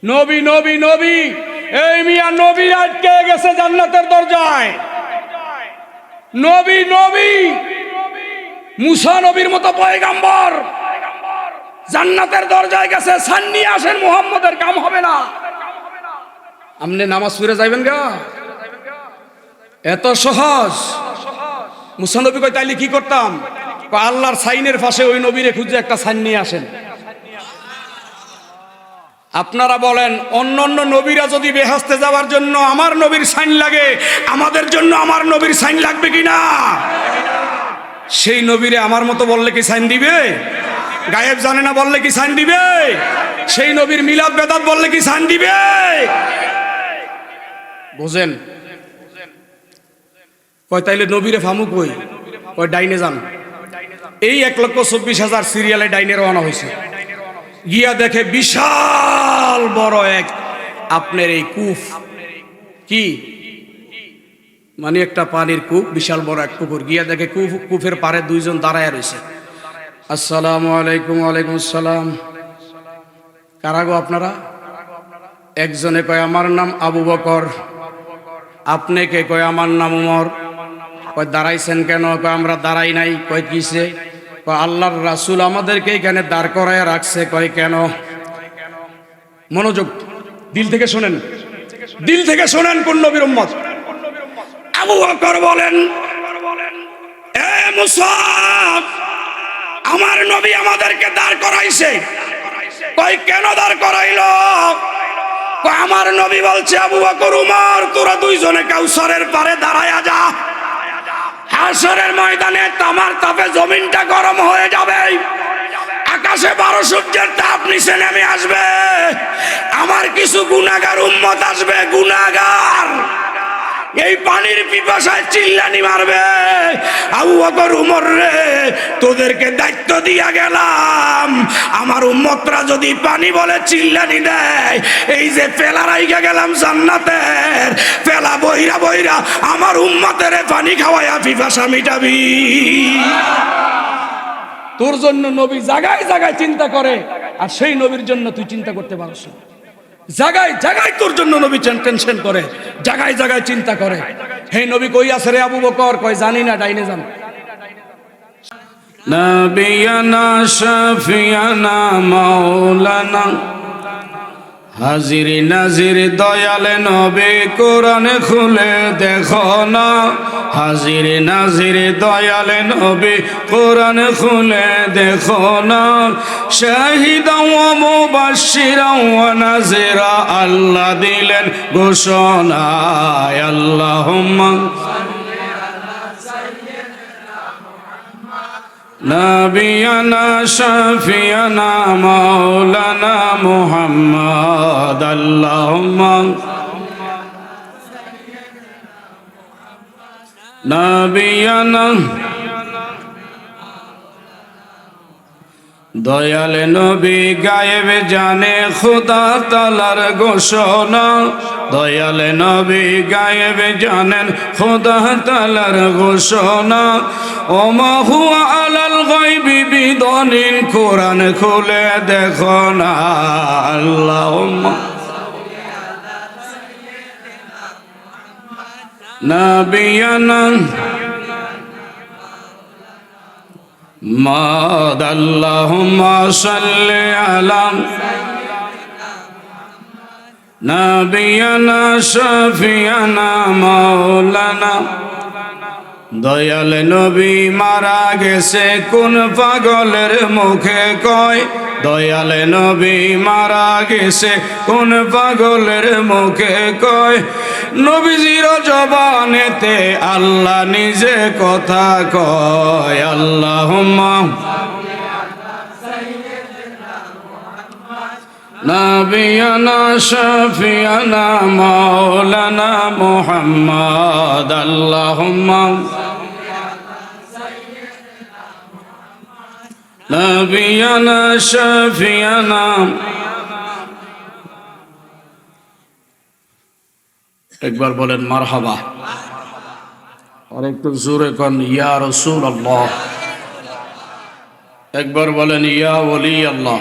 নবী নবী নবী, এই মিয়া নবী আটকে গেছে জান্নাতের দরজায়। নবী নবী, মুসা নবীর মতো পয়গাম্বর জান্নাতের দরজায় গেছে, সান্নি আসেন, মুহাম্মদের কাম হবে না। আমনে নামাজ পড়ে যাইবেন গা, এত সহজ? মুসা নবী কয় তাইলে কি করতাম? আল্লাহর সাইনের পাশে ওই নবীরে খুঁজে একটা সাইন নিয়ে আসেন। আপনারা বলেন, অন্য অন্য নবীরা যদি বেহেশতে যাওয়ার জন্য আমার নবীর সাইন লাগে, আমাদের জন্য আমার নবীর সাইন লাগবে কিনা? সেই নবীরে আমার মতো বললে কি সাইন দিবে? গায়েব জানে না বললে কি সাইন দিবে? সেই নবীর মিলাদ বেদাত বললে কি সাইন দিবে? বুঝেন? কয় তাইলে নবীরে ফামু কই? কয় ডাইনে যান। এই 1,24,000 সিরিয়ালে ডাইনে রওনা হয়েছে। গিয়া দেখে বিশাল বড় এক আপনার এই কূপ, কি মানে একটা পানির কূপ, বিশাল বড় এক পুকুর। গিয়া দেখে কূপের পারে দুইজন দাঁড়ায় রয়েছে। আসসালামু আলাইকুম। ওয়ালাইকুম আসসালাম। কারা গো আপনারা? একজনে কয় আমার নাম আবু বকর। আপনি কে? কয় আমার নাম উমর। কয় দাঁড়াইছেন কেন? কয় আমরা দাঁড়াই নাই। কয় কিসে? কয় আল্লাহর রাসূল আমাদেরকে এখানে দাঁড় করায় রাখছে। কয় কেন? মনোযোগ, দিল থেকে শোনেন, দিল থেকে শোনেন কোন নবীর উম্মত। আবু বকর বলেন, এ মুসা, আমার নবী আমাদেরকে দাঁড় করাইছে। কয় কেন দাঁড় করাইলো? কয় আমার নবী বলছে, আবু বকর, উমর, তোরা দুইজনে কাউসারের পারে দাঁড়ায়া যা। হাশরের ময়দানে তামার তাপে জমিনটা গরম হয়ে যাবে, আকাশে 12 সূর্যের তাপ নিচে নেমে আসবে, আমার কিছু গুনাহগার উম্মত আসবে, গুনাহগার এই পানির পিপাসায় চিল্লানি মারবে। আবু বকর, উমর রে, তোদেরকে দায়িত্ব দিয়া গেলাম, আমার উম্মতরা যদি পানি বলে চিল্লানি দেয়, এই যে ফেলা রাইগা গেলাম জান্নাতের, ফেলা বইরা বইরা আমার উম্মতের পানি খাওয়াইয়া পিপাসা মিটাবি। তোর জন্য নবী জায়গায় জায়গায় চিন্তা করে, আর সেই নবীর জন্য তুই চিন্তা করতে পারছ? জায়গায় জায়গায় তোর জন্য নবী টেনশন করে, জায়গায় জায়গায় চিন্তা করে। হে নবী কই আছে রে আবু বকর? কয় জানি না, ডাইনে যান। নবিয়ানা শাফিয়ানা মাওলানা হাজির নাজির দয়ালে নবী কোরআন খুলে দেখো না, হাজির নাজির দয়ালে নবী কোরআন খুলে দেখো না, শাহিদা ওয়া মুবাশশিরা ওয়া নাযিরা আল্লাহ দিলেন ঘোষণা। আল্লাহুম্মা নবিয়ানা শাফিয়ানা মাওলানা মুহাম্মদ। আল্লাহুম্মা নবিয়ানা দয়াল নবী গায়েব জানে খোদা তাআলার ঘোষণা, দয়াল নবী গায়েব জানেন খোদা তাআলার ঘোষণা। ওমা হুয়া আলাল গায়বি বিদানিন, কোরআন খুলে দেখো না। আল্লাহুম্মা নবিয়ানা মাদ। আল্লাহুম্মা সাল্লি আলা নবিয়ানা শাফিয়ানা মাওলানা। দয়াল নবী মারা গেছে কোন পাগলের মুখে কয়, দয়াল নবী মারা গেছে কোন পাগলের মুখে কয়, নবীজির জবানেতে আল্লাহ নিজে কথা কয়। আল্লাহুম্মা নবিয়ানা শাফিয়ানা মাওলানা মুহাম্মদ। আল্লাহুম্মা নবিয়ানা শাফিয়ানা। একবার বলেন মারহাবা, আর একটু জোরে কোন ইয়া রাসূলুল্লাহ। একবার বলেন ইয়া ওলি আল্লাহ।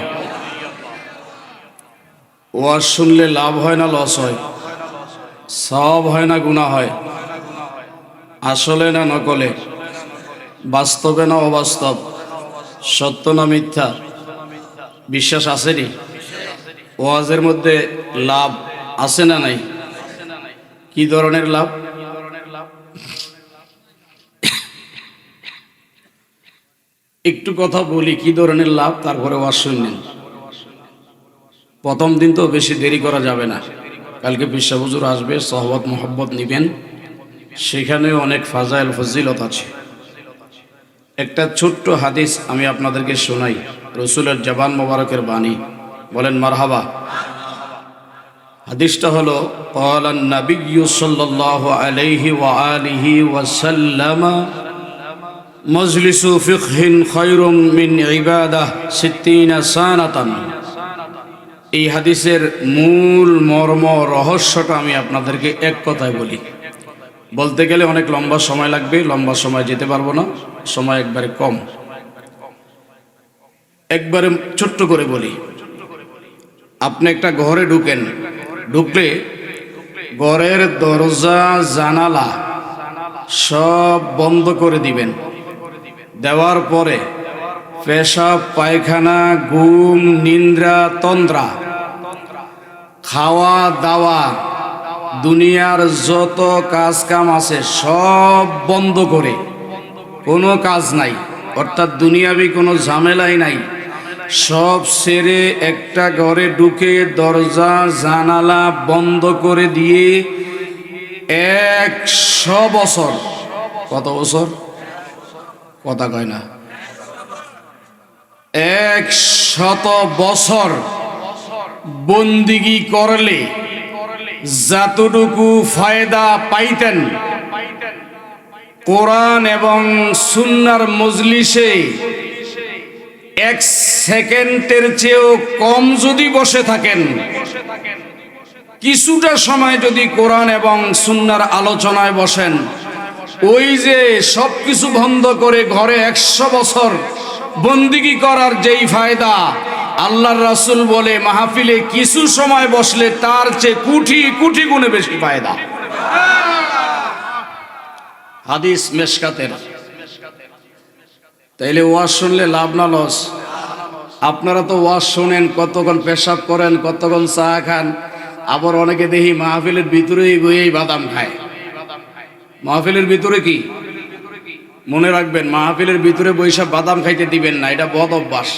ওয়াজ শুনলে লাভ হয় না লস হয়? সওয়াব হয় না গুনাহ হয়? আসলে না নকলে? বাস্তবে না অবাস্তব? সত্য না মিথ্যা? বিশ্বাস আসেনি? ওয়াজের মধ্যে লাভ আছে না নাই? কি ধরনের লাভ? একটু কথা বলি কি ধরনের লাভ, তারপরে ওয়াজ শুনলেন। প্রথম দিন তো বেশি দেরি করা যাবে না, কালকে বিশ্ব হুজুর আসবে, সহবত মোহব্বত নিবেন, সেখানে অনেক ফাজাইল ফজিলত আছে। একটা ছোট্ট হাদিস আমি আপনাদেরকে শোনাই, রসুলের জবান মোবারকের বাণী, বলেন মারহাবা। হাদিসটা হলো ক্বালান নাবিয়্যু সাল্লাল্লাহু আলাইহি ওয়া আলিহি ওয়া সাল্লাম মাজলিসু ফিকহিন খায়রুম মিন ইবাদাহ 60 সানাতান। এই হাদিসের মূল মর্ম রহস্যটা আমি আপনাদেরকে এক কথায় বলি, বলতে গেলে অনেক লম্বা সময় লাগবে, লম্বা সময় যেতে পারবো না, সময় একবারে কম। একবারে ছোট্ট করে বলি, আপনি একটা ঘরে ঢুকেন, ঢুকলে ঘরের দরজা জানালা সব বন্ধ করে দিবেন। দেওয়ার পরে পেশাব পায়খানা ঘুম নিদ্রা তন্দ্রা খাওয়া দাওয়া দুনিয়ার যত কাজ কাম আছে সব বন্ধ করে, কোনো কাজ নাই, অর্থাৎ দুনিয়াবি কোনো ঝামেলাই নাই, সব ছেড়ে একটা ঘরে ঢুকে দরজা জানালা বন্ধ করে দিয়ে 100 বছর, কত বছর কথা কয় না, 100 বছর বন্দিগি করলে যতটুকু ফায়দা পাইতেন কোরআন এবং সুন্নাহর মজলিসে 1 সেকেন্ডের চেয়েও কম যদি বসে থাকেন, কিছুটা সময় যদি কোরআন এবং সুন্নাহর আলোচনায় বসেন, ওই যে সব কিছু বন্ধ করে ঘরে 100 বছর বন্দিগি করার যেই ফায়দা, আল্লাহর রাসূল বলে মাহফিলে কিছু সময় বসলে তার চেয়ে কোটি কোটি গুণে বেশি ফায়দা। হাদিস মেশকাতের। তাইলে ওয়াজ শুনলে লাভ না লস? আপনারা তো ওয়াজ শোনেন, কতক্ষণ পেশাব করেন, কতক্ষণ চা খান, আবার অনেকে দেখি মাহফিলের ভিতরেই বইয়েই বাদাম খায়। মাহফিলের ভিতরে কি মনে রাখবেন, মাহফিলের ভিতরে বৈশাখ বাদাম খাইতে দিবেন না, এটা বদ অভ্যাস।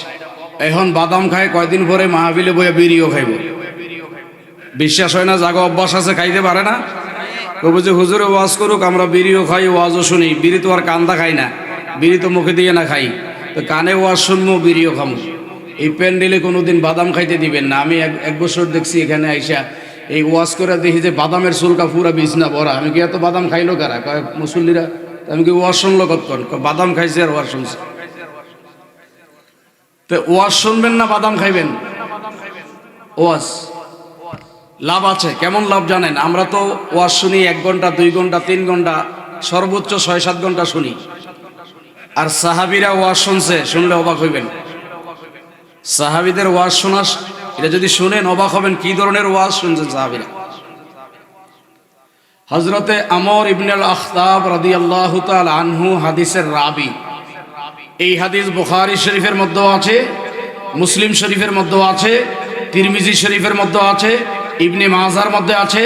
এখন বাদাম খায়, কয়দিন পরে মাহফিলে বইয়া বিড়িও খাইব। বিশ্বাস হয় না? জাগো অভ্যাস আছে, খাইতে পারে না। কবে যে হুজুরে ওয়াজ করুক, আমরা বিড়িও খাই, ওয়াজও শুনি। বিড়ি তো আর কান্দা খাই না, বিড়ি তো মুখে দিয়ে না খাই, তো কানে ওয়াজ শুনবো, বিড়িও খামো। এই প্যান্ডেলে কোনোদিন বাদাম খাইতে দিবেন না। আমি এক বছর দেখছি এখানে আইসা এই ওয়াজ করে দেখি যে বাদামের চুলকা পুরা বিছনা ভরা। আমি কি এত বাদাম খাইলো কারা? কয় মুসল্লিরা। আমি কি ওয়াজ শুনলো কতক্ষণ? বাদাম খাইছে আর ওয়াজ শুনছে। তো ওয়াজ শুনবেন না বাদাম খাইবেন? ওয়াজ লাভ আছে। কেমন লাভ জানেন? আমরা তো ওয়াজ শুনি 1 ঘন্টা 2 ঘন্টা 3 ঘন্টা, সর্বোচ্চ 6-7 ঘন্টা শুনি। আর সাহাবীরা ওয়াজ শুনছে, শুনলে অবাক হইবেন। সাহাবীদের ওয়াজ শোনা, এটা যদি শুনেন অবাক হবেন কি ধরনের ওয়াজ শুনছেন সাহাবীরা। হযরতে আমর ইবনে আল আখতাব রাদিয়াল্লাহু তাআলা আনহু হাদিসের রাবি। এই হাদিস বুখারী শরীফের মধ্যেও আছে, মুসলিম শরীফের মধ্যেও আছে, তিরমিজি শরীফের মধ্যেও আছে, ইবনে মাজার মধ্যে আছে,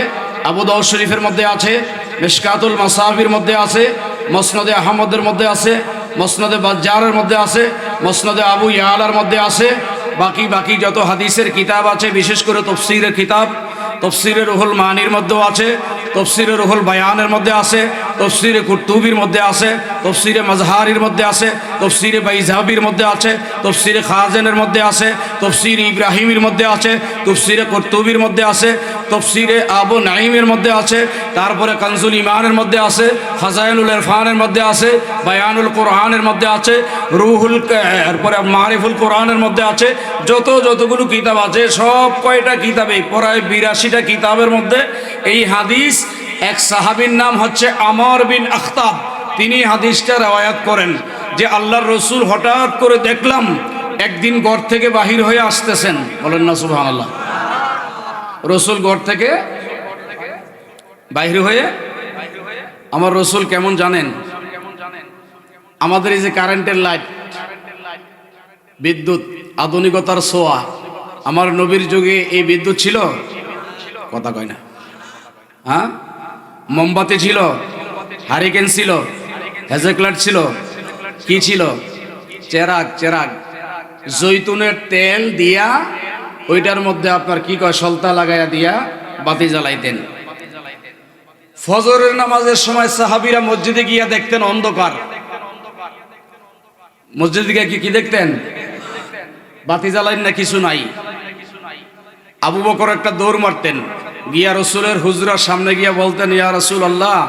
আবু দাউদ শরীফের মধ্যে আছে, মিশকাতুল মাসাবির মধ্যে আছে, মুসনাদে আহমদের মধ্যে আছে, মুসনাদে বাজ্জারের মধ্যে আছে, মুসনাদে আবু ইয়ালার মধ্যে আছে। বাকি যত হাদিসের কিতাব আছে, বিশেষ করে তাফসীরের কিতাব, তাফসীরে রুহুল মানির মধ্যেও আছে, তাফসীরে রুহুল বায়ানের মধ্যে আছে, তাফসীরে কুরতুবির মধ্যে আছে, তাফসীরে মাজহারির মধ্যে আছে, তাফসীরে বাইজাবির মধ্যে আছে, তাফসীরে খাজানের মধ্যে আছে, তাফসীরে ইব্রাহিমের মধ্যে আছে, তাফসীরে কুরতুবির মধ্যে আছে, তাফসীরে আবু নাঈমের মধ্যে আছে, তারপরে কানজুল ঈমানের মধ্যে আছে, খাজাইনুল ইরফানের মধ্যে আছে, বায়ানুল কোরআনের মধ্যে আছে, রুহুল তারপরে মারিফুল কোরআনের মধ্যে আছে। যতগুলো কিতাব আছে সব কয়টা কিতাবে, প্রায় 82টা কিতাবের মধ্যে এই হাদিস। এক সাহাবীর নাম হচ্ছে আমর বিন আখতাব, তিনি হাদিসটা রওয়ায়াত করেন যে আল্লাহর রসুল হঠাৎ করে দেখলাম একদিন ঘর থেকে বাহির হয়ে আসতেছেন। বলেন না সুবহানাল্লাহ। রসুল ঘর থেকে বাইরে হয়ে, আমার রসুল কেমন জানেন? আমাদের এই যে কারেন্টের লাইট, বিদ্যুৎ, আধুনিকতার ছোঁয়া, আমার নবীর যুগে এই বিদ্যুৎ ছিল? কথা কয় না। হ্যাঁ, মোমবাতি ছিল, হারিকেন ছিল, হেজেক্লাট ছিল, কি ছিল? চেরাগ। চেরাগ, জৈতুনের তেল দিয়া ওইটার মধ্যে আপনার কি কয় সলতা লাগাইয়া দিয়া বাতি জ্বালাইতেন। ফজরের নামাজের সময় সাহাবীরা মসজিদে গিয়া দেখতেন অন্ধকার। মসজিদে গিয়ে কি দেখতেন? বাতি জ্বালাইন না, কিছু নাই। আবু বকর একটা দৌড় মারতেন, গিয়া রসুলের হুজরার সামনে গিয়া বলতেন, ইয়া রাসূলুল্লাহ,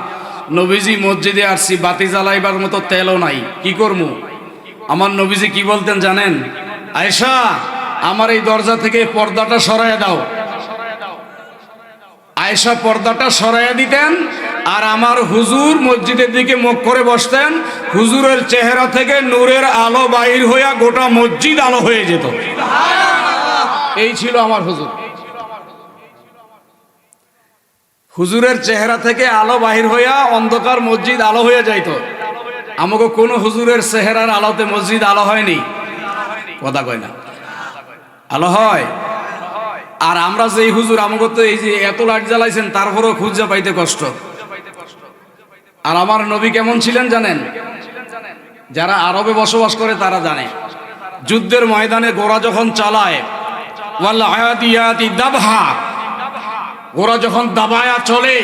নবীজি মসজিদে আসছি, বাতি জ্বালাইবার মতো তেলও নাই, কি করবো? আমার নবীজি কি বলতেন জানেন? আয়েশা, আমার এই দরজা থেকে পর্দাটা সরাইয়া দাও। আয়েশা পর্দাটা সরাইয়া দিতেন, আর আমার হুজুর মসজিদের দিকে মুখ করে বসতেন। হুজুরের চেহারা থেকে নূরের আলো বাহির হইয়া গোটা মসজিদ আলো হয়ে যেত। এই ছিল আমার হুজুর। হুজুরের চেহারা থেকে আলো বাহির হইয়া অন্ধকার মসজিদ আলো হয়ে যাইত। আমাকে কোন হুজুরের চেহারার আলোতে মসজিদ আলো হয়নি। কথা কয় না, আলো হয়। আর আমরা যে হুজুর, আমাকে তো এই যে এত লাইট জ্বালাইছেন, তারপরেও খুঁজে পাইতে কষ্ট। আর আমার নবী কেমন ছিলেন জানেন? যারা আরবে বসবাস করে তারা জানে, যুদ্ধের ময়দানে ঘোড়া যখন চালায়, ওয়াল আয়াদিয়াতি দাবহা, ঘোড়া যখন দাবায়া চলে,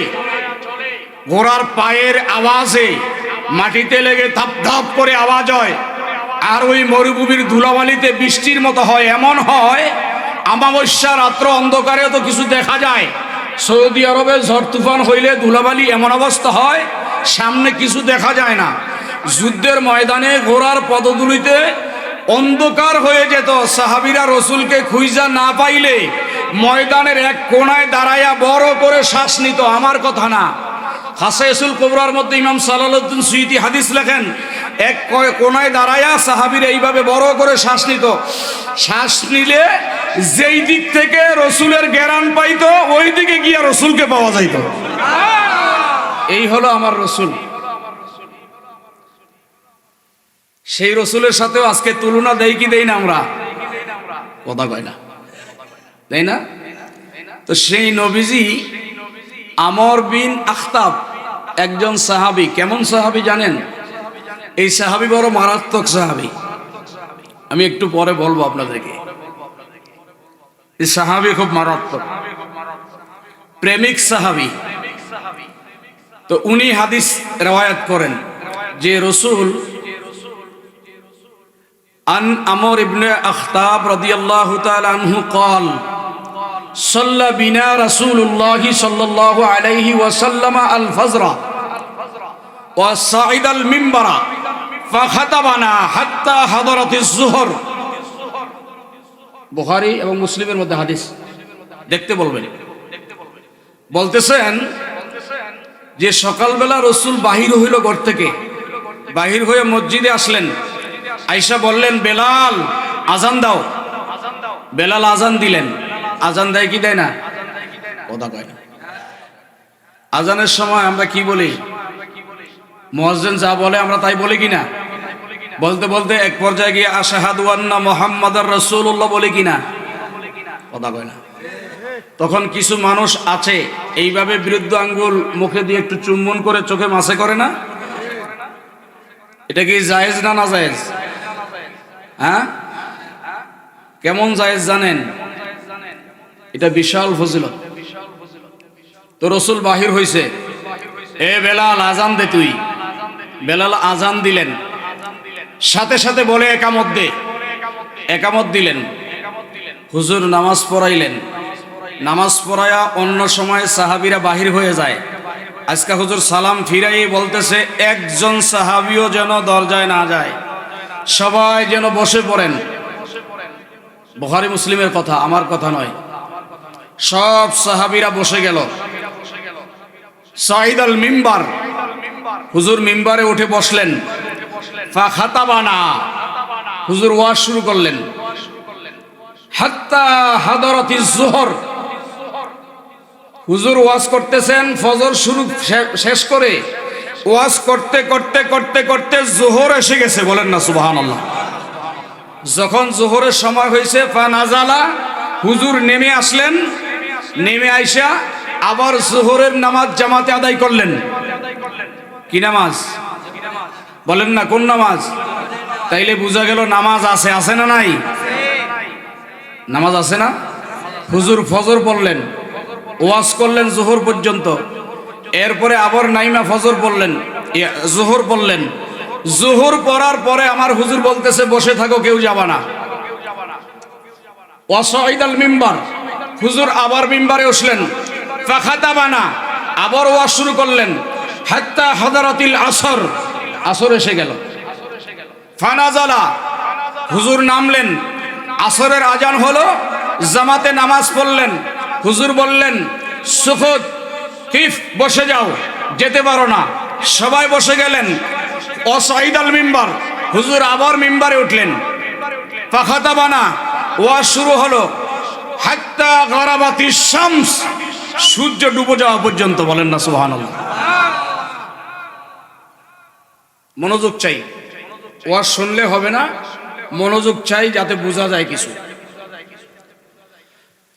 ঘোড়ার পায়ের আওয়াজে মাটিতে লেগে ধাপ ধাপ করে আওয়াজ হয়। আর ওই মরুভূমির ধুলাবালিতে বৃষ্টির মতো হয়। এমন হয় অমাবস্যা রাত্র অন্ধকারে তো কিছু দেখা যায়। সৌদি আরবে ঝড় তুফান হইলে ধুলাবালি এমন অবস্থা হয়, সামনে কিছু দেখা যায় না। যুদ্ধের ময়দানে ঘোড়ার পদধূলিতে অন্ধকার হয়ে যেত। সাহাবীরা রসুলকে খুঁজা না পাইলে ময়দানের এক কোনায় দাঁড়াইয়া বড় করে শ্বাস নিত। আমার কথা না, হাসাইসুল কুবরার মধ্যে ইমাম সালালউদ্দিন সুয়ুতি হাদিস লেখেন, এক কোনায় দাঁড়াইয়া সাহাবীরা এইভাবে বড় করে শ্বাস নিত। শ্বাস নিলে যেই দিক থেকে রসুলের জ্ঞান পাইতো, ওই দিকে গিয়া রসুলকে পাওয়া যাইত। এই হলো আমার রসুল। সেই রসুলের সাথেও আজকে তুলনা দেই কি দেই না? আমরা কথা কয় না, তাই না? তো সেই নবীজি আমর বিন আখতাব একজন সাহাবী। কেমন সাহাবী জানেন? এই সাহাবী বড় মারাত্মক সাহাবী। আমি একটু পরে বলবো আপনাদেরকে। এই সাহাবী খুব মারাত্মক, প্রেমিক সাহাবী। তো উনি হাদিস রওয়ায়াত করেন যে রসুল আন আমর ইবনে আখতাব রাদিয়াল্লাহু তাআলা আনহু قال صلى بنا رسول الله صلى الله عليه وسلم الفجر وصعد المنبر فخطبنا حتى حضرت الظهر। বুখারী এবং মুসলিমের মধ্যে হাদিস, দেখতে বলবেন। বলতেছেন যে সকালবেলা রসুল বাহির হইল ঘর থেকে, বাহির হয়ে মসজিদে আসলেন। আয়েশা বললেন, বেলাল আজান দাও। বেলাল আজান দিলেন। আজান দেয় কি দেয় না? কথা কয় না। আজানের সময় আমরা কি বলি? মুয়াজ্জিন যা বলে আমরা তাই বলি কিনা? বলতে বলতে এক পর্যায়ে গিয়ে আশহাদু আন্না মুহাম্মাদার রাসূলুল্লাহ বলি কিনা? কথা কয় না। তখন কিছু মানুষ আছে এইভাবে বিরুদ্ধ আঙ্গুল মুখে দিয়ে একটু চুম্বন করে চোখে মাসে করে না? এটা কি জায়েজ না না জায়েজ? হ্যাঁ, কেমন জায়েজ জানেন? এটা বিশাল ফজিলত। তো রসুল বাহির হইছে, এ বেলাল আজান দে তুই। বেলাল আজান দিলেন, সাথে সাথে বলে একামত দে। একামত দিলেন। হুজুর নামাজ পড়াইলেন। নামাজ পড়ায়া অন্য সময় সাহাবীরা বাহির হয়ে যায়। আজকে হুজুর সালাম ফিরাই বলতেছে, একজন সাহাবীও যেন দরজায় না যায়, সবাই যেন বসে পড়েন। বুখারী মুসলিমের কথা, আমার কথা নয়। সব সাহাবীরা বসে গেল। সাইদ আল মিম্বার, হুজুর মিম্বারে উঠে বসলেন। ফাখাতাবানা, হুজুর ওয়াজ শুরু করলেন। হাত্তা হাদরাতিজ যুহর, হুজুর ওয়াজ করতেছেন ফজর শুরু শেষ করে, ওয়াজ করতে করতে করতে করতে জোহর এসে গেছে, বলেন না সুবহানাল্লাহ। যখন জোহরের সময় হয়েছে ফানাজালা, হুজুর নেমে আসলেন, নেমে আইসা আবার জোহরের নামাজ জামাতে আদায় করলেন। কি নামাজ বলেন না, কোন নামাজ? তাইলে বোঝা গেল নামাজ আছে, আছে না নাই? নামাজ আছে না? হুজুর ফজর পড়লেন, ওয়াজ করলেন জোহর পর্যন্ত, এরপরে আবার নাইমা ফজর পড়লেন, জোহর পড়লেন। জোহর পড়ার পরে আমার হুজুর বলতেছে বসে থাকো, কেউ যাবা না। ওয়াসাইদাল মিম্বার, হুজুর আবার মিম্বারে উঠলেন, ফাখাতাবানা, আবার ওয়াজ শুরু করলেন, হাত্তা হাদারাতিল আসর, আসর এসে গেল। ফানাজালা, হুজুর নামলেন, আসরের আজান হলো, জামাতে নামাজ পড়লেন। হুজুর বললেন সুকুত, কিফ, বসে যাও, যেতে পারো না। সবাই বসে গেলেন। ওয়াসাইদাল মিম্বার, হুজুর আবার মিম্বারে উঠলেন, ফাখাতাবানা, ওয়াজ শুরু হলো, হাত্তা গারাবাতিশ শামস, সূর্য ডুবে যাওয়া পর্যন্ত, বলেন না সুবহানাল্লাহ। মনোযোগ চাই, ওয়াজ শুনলে হবে না, মনোযোগ চাই যাতে বোঝা যায় কিছু।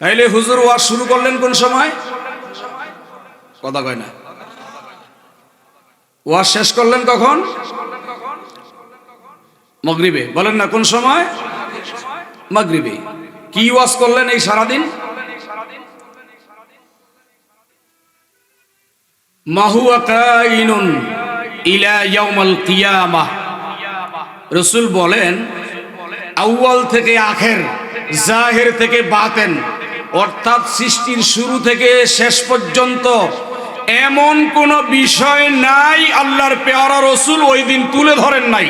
তাইলে হুজুর ওয়াজ শুরু করলেন কোন সময়? কথা কয় না। ওয়াজ শেষ করলেন কখন? মাগরিবে, বলেন না কোন সময়? মাগরিবে। কি ওয়াজ করলেন এই সারাদিন? মাহুয়া কাইনুন ইলা ইয়াউমাল কিয়ামাহ। রাসূল বলেন আউয়াল থেকে আখের, জাহির থেকে বাতেন, অর্থাৎ সৃষ্টির শুরু থেকে শেষ পর্যন্ত এমন কোন বিষয় নাই আল্লাহর পেয়ারা রাসূল ওই দিন তুলে ধরেন নাই।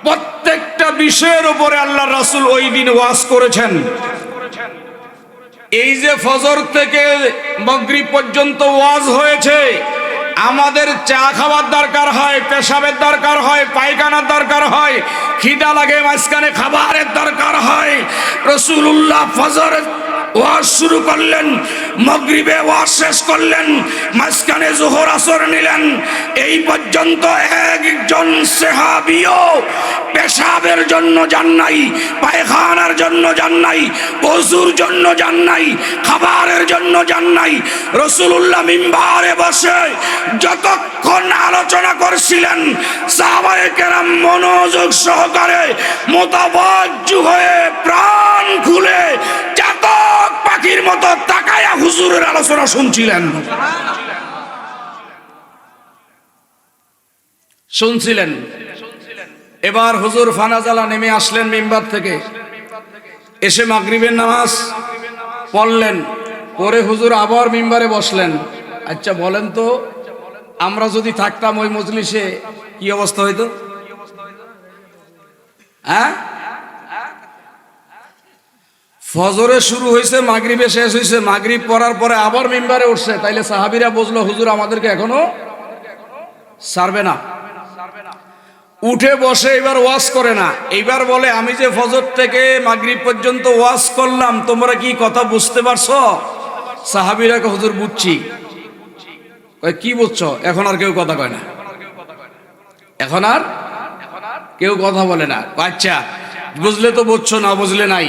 প্রত্যেকটা বিষয়ের উপরে আল্লাহর রাসূল ওই দিন ওয়াজ করেছেন। এই যে ফজর থেকে মাগরিব পর্যন্ত ওয়াজ হয়েছে, আমাদের চা খাওয়ার দরকার হয়, পেশাবের দরকার হয়, পায়খানার দরকার হয়, খিদা লাগে মাঝখানে খাবারের দরকার হয়। রাসূলুল্লাহ ফজরের ওয়াজ শুরু করলেন, মাগরিবে ওয়াজ শেষ করলেন, মাঝখানে যোহর আসর নিলেন। এই পর্যন্ত একজন সাহাবীও পেশাবের জন্য যান নাই, পায়খানার জন্য যান নাই, ওযুর জন্য যান নাই, খাবারের জন্য যান নাই। রাসূলুল্লাহ মিম্বারে বসে যতক্ষণ আলোচনা করছিলেন, সাহাবায়ে কেরাম মনোযোগ সহকারে মোতাবাজ্জু হয়ে প্রাণ খুলে চাতক পাখির মতো তাকায়া হুজুরের আলোচনা শুনছিলেন। এবার হুজুর ফানাজালা নেমে আসলেন মিম্বার থেকে, এসে মাগরিবের নামাজ পড়লেন, পরে হুজুর আবার মিম্বারে বসলেন। আচ্ছা বলেন তো, আমরা যদি থাকতাম ওই মজলিসে কি অবস্থা হইতো? হ্যাঁ, ফজরে শুরু হয়েছে, মাগরিবে শেষ হয়েছে, মাগরিব পড়ার পরে আবার মিম্বারে উঠছে, তাইলে সাহাবীরা বুঝলো হুজুর আমাদেরকে এখনো ছাড়বে না। উঠে বসে এবার ওয়াজ করে না, এইবার বলে আমি যে ফজর থেকে মাগরিব পর্যন্ত ওয়াজ করলাম, তোমরা কি কথা বুঝতে পারছো? সাহাবীরা কয় হুজুর বুঝছি। কয় কি বুঝছো? এখন আর কেউ কথা কয় না, এখন আর কেউ কথা বলে না। আচ্ছা বুঝলে তো বুঝছো, না বুঝলে নাই।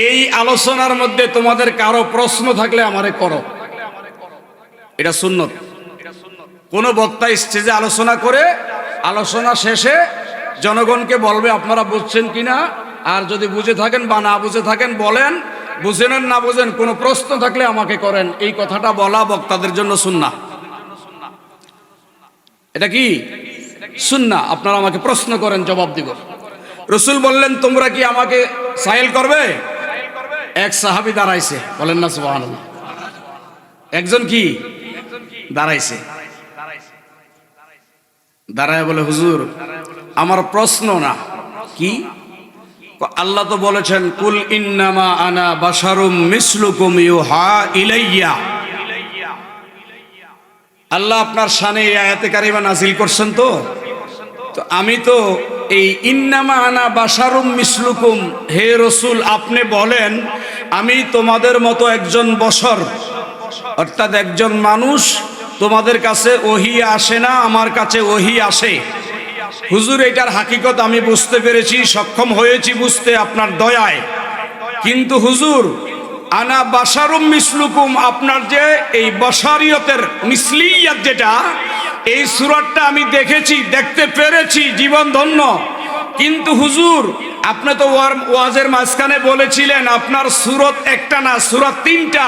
এই আলোচনার মধ্যে তোমাদের কারো প্রশ্ন থাকলে আমারে করো, এটা সুন্নত। কোন বক্তা স্টেজে আলোচনা করে আলোচনা শেষে জনগণকে বলবে আপনারা বুঝছেন কিনা, আর যদি বুঝে থাকেন বা না বুঝে থাকেন বলেন, বুঝেন না বুঝেন কোনো প্রশ্ন থাকলে আমাকে করেন। এই কথাটা বলা বক্তাদের জন্য সুন্নাহ। এটা কি সুন্নাহ? আপনারা আমাকে প্রশ্ন করেন, জবাব দিব। রাসূল বললেন তোমরা কি আমাকে সাইল করবে? এক সাহাবী দাঁড়াইছে, বলেন না সুবহানাল্লাহ। একজন কি দাঁড়াইছে, দাঁড়ায় বলে হুজুর আমার প্রশ্ন না। কি? আল্লাহ তো বলেছেন কুল ইন্নামা আনা বাশারুম মিসলুকুম ইউহা ইলাইয়া। আল্লাহ আপনার শানে এই আয়াতে কারিমা নাজিল করছেন। তো আমি তো এই ইন্নামা আনা বাশারুম মিসলুকুম, হে রাসূল আপনি বলেন আমি তোমাদের মতো একজন বশর, অর্থাৎ একজন মানুষ তোমাদের কাছে ওহী আসে না, আমার কাছে ওহী আসে। হুজুর এটার হাকিকত আমি বুঝতে পেরেছি, সক্ষম হয়েছি বুঝতে আপনার দয়ায়। কিন্তু হুজুর আনা বাশারুম মিসলুকুম, আপনার যে এই বশারিয়তের মিসলিয়াত যেটা, এই সূরাটা আমি দেখেছি, দেখতে পেরেছি, জীবন ধন্য। কিন্তু হুজুর আপনি তো ওয়াজের মাঝখানে বলেছিলেন আপনার সূরত একটা না, সূরা তিনটা।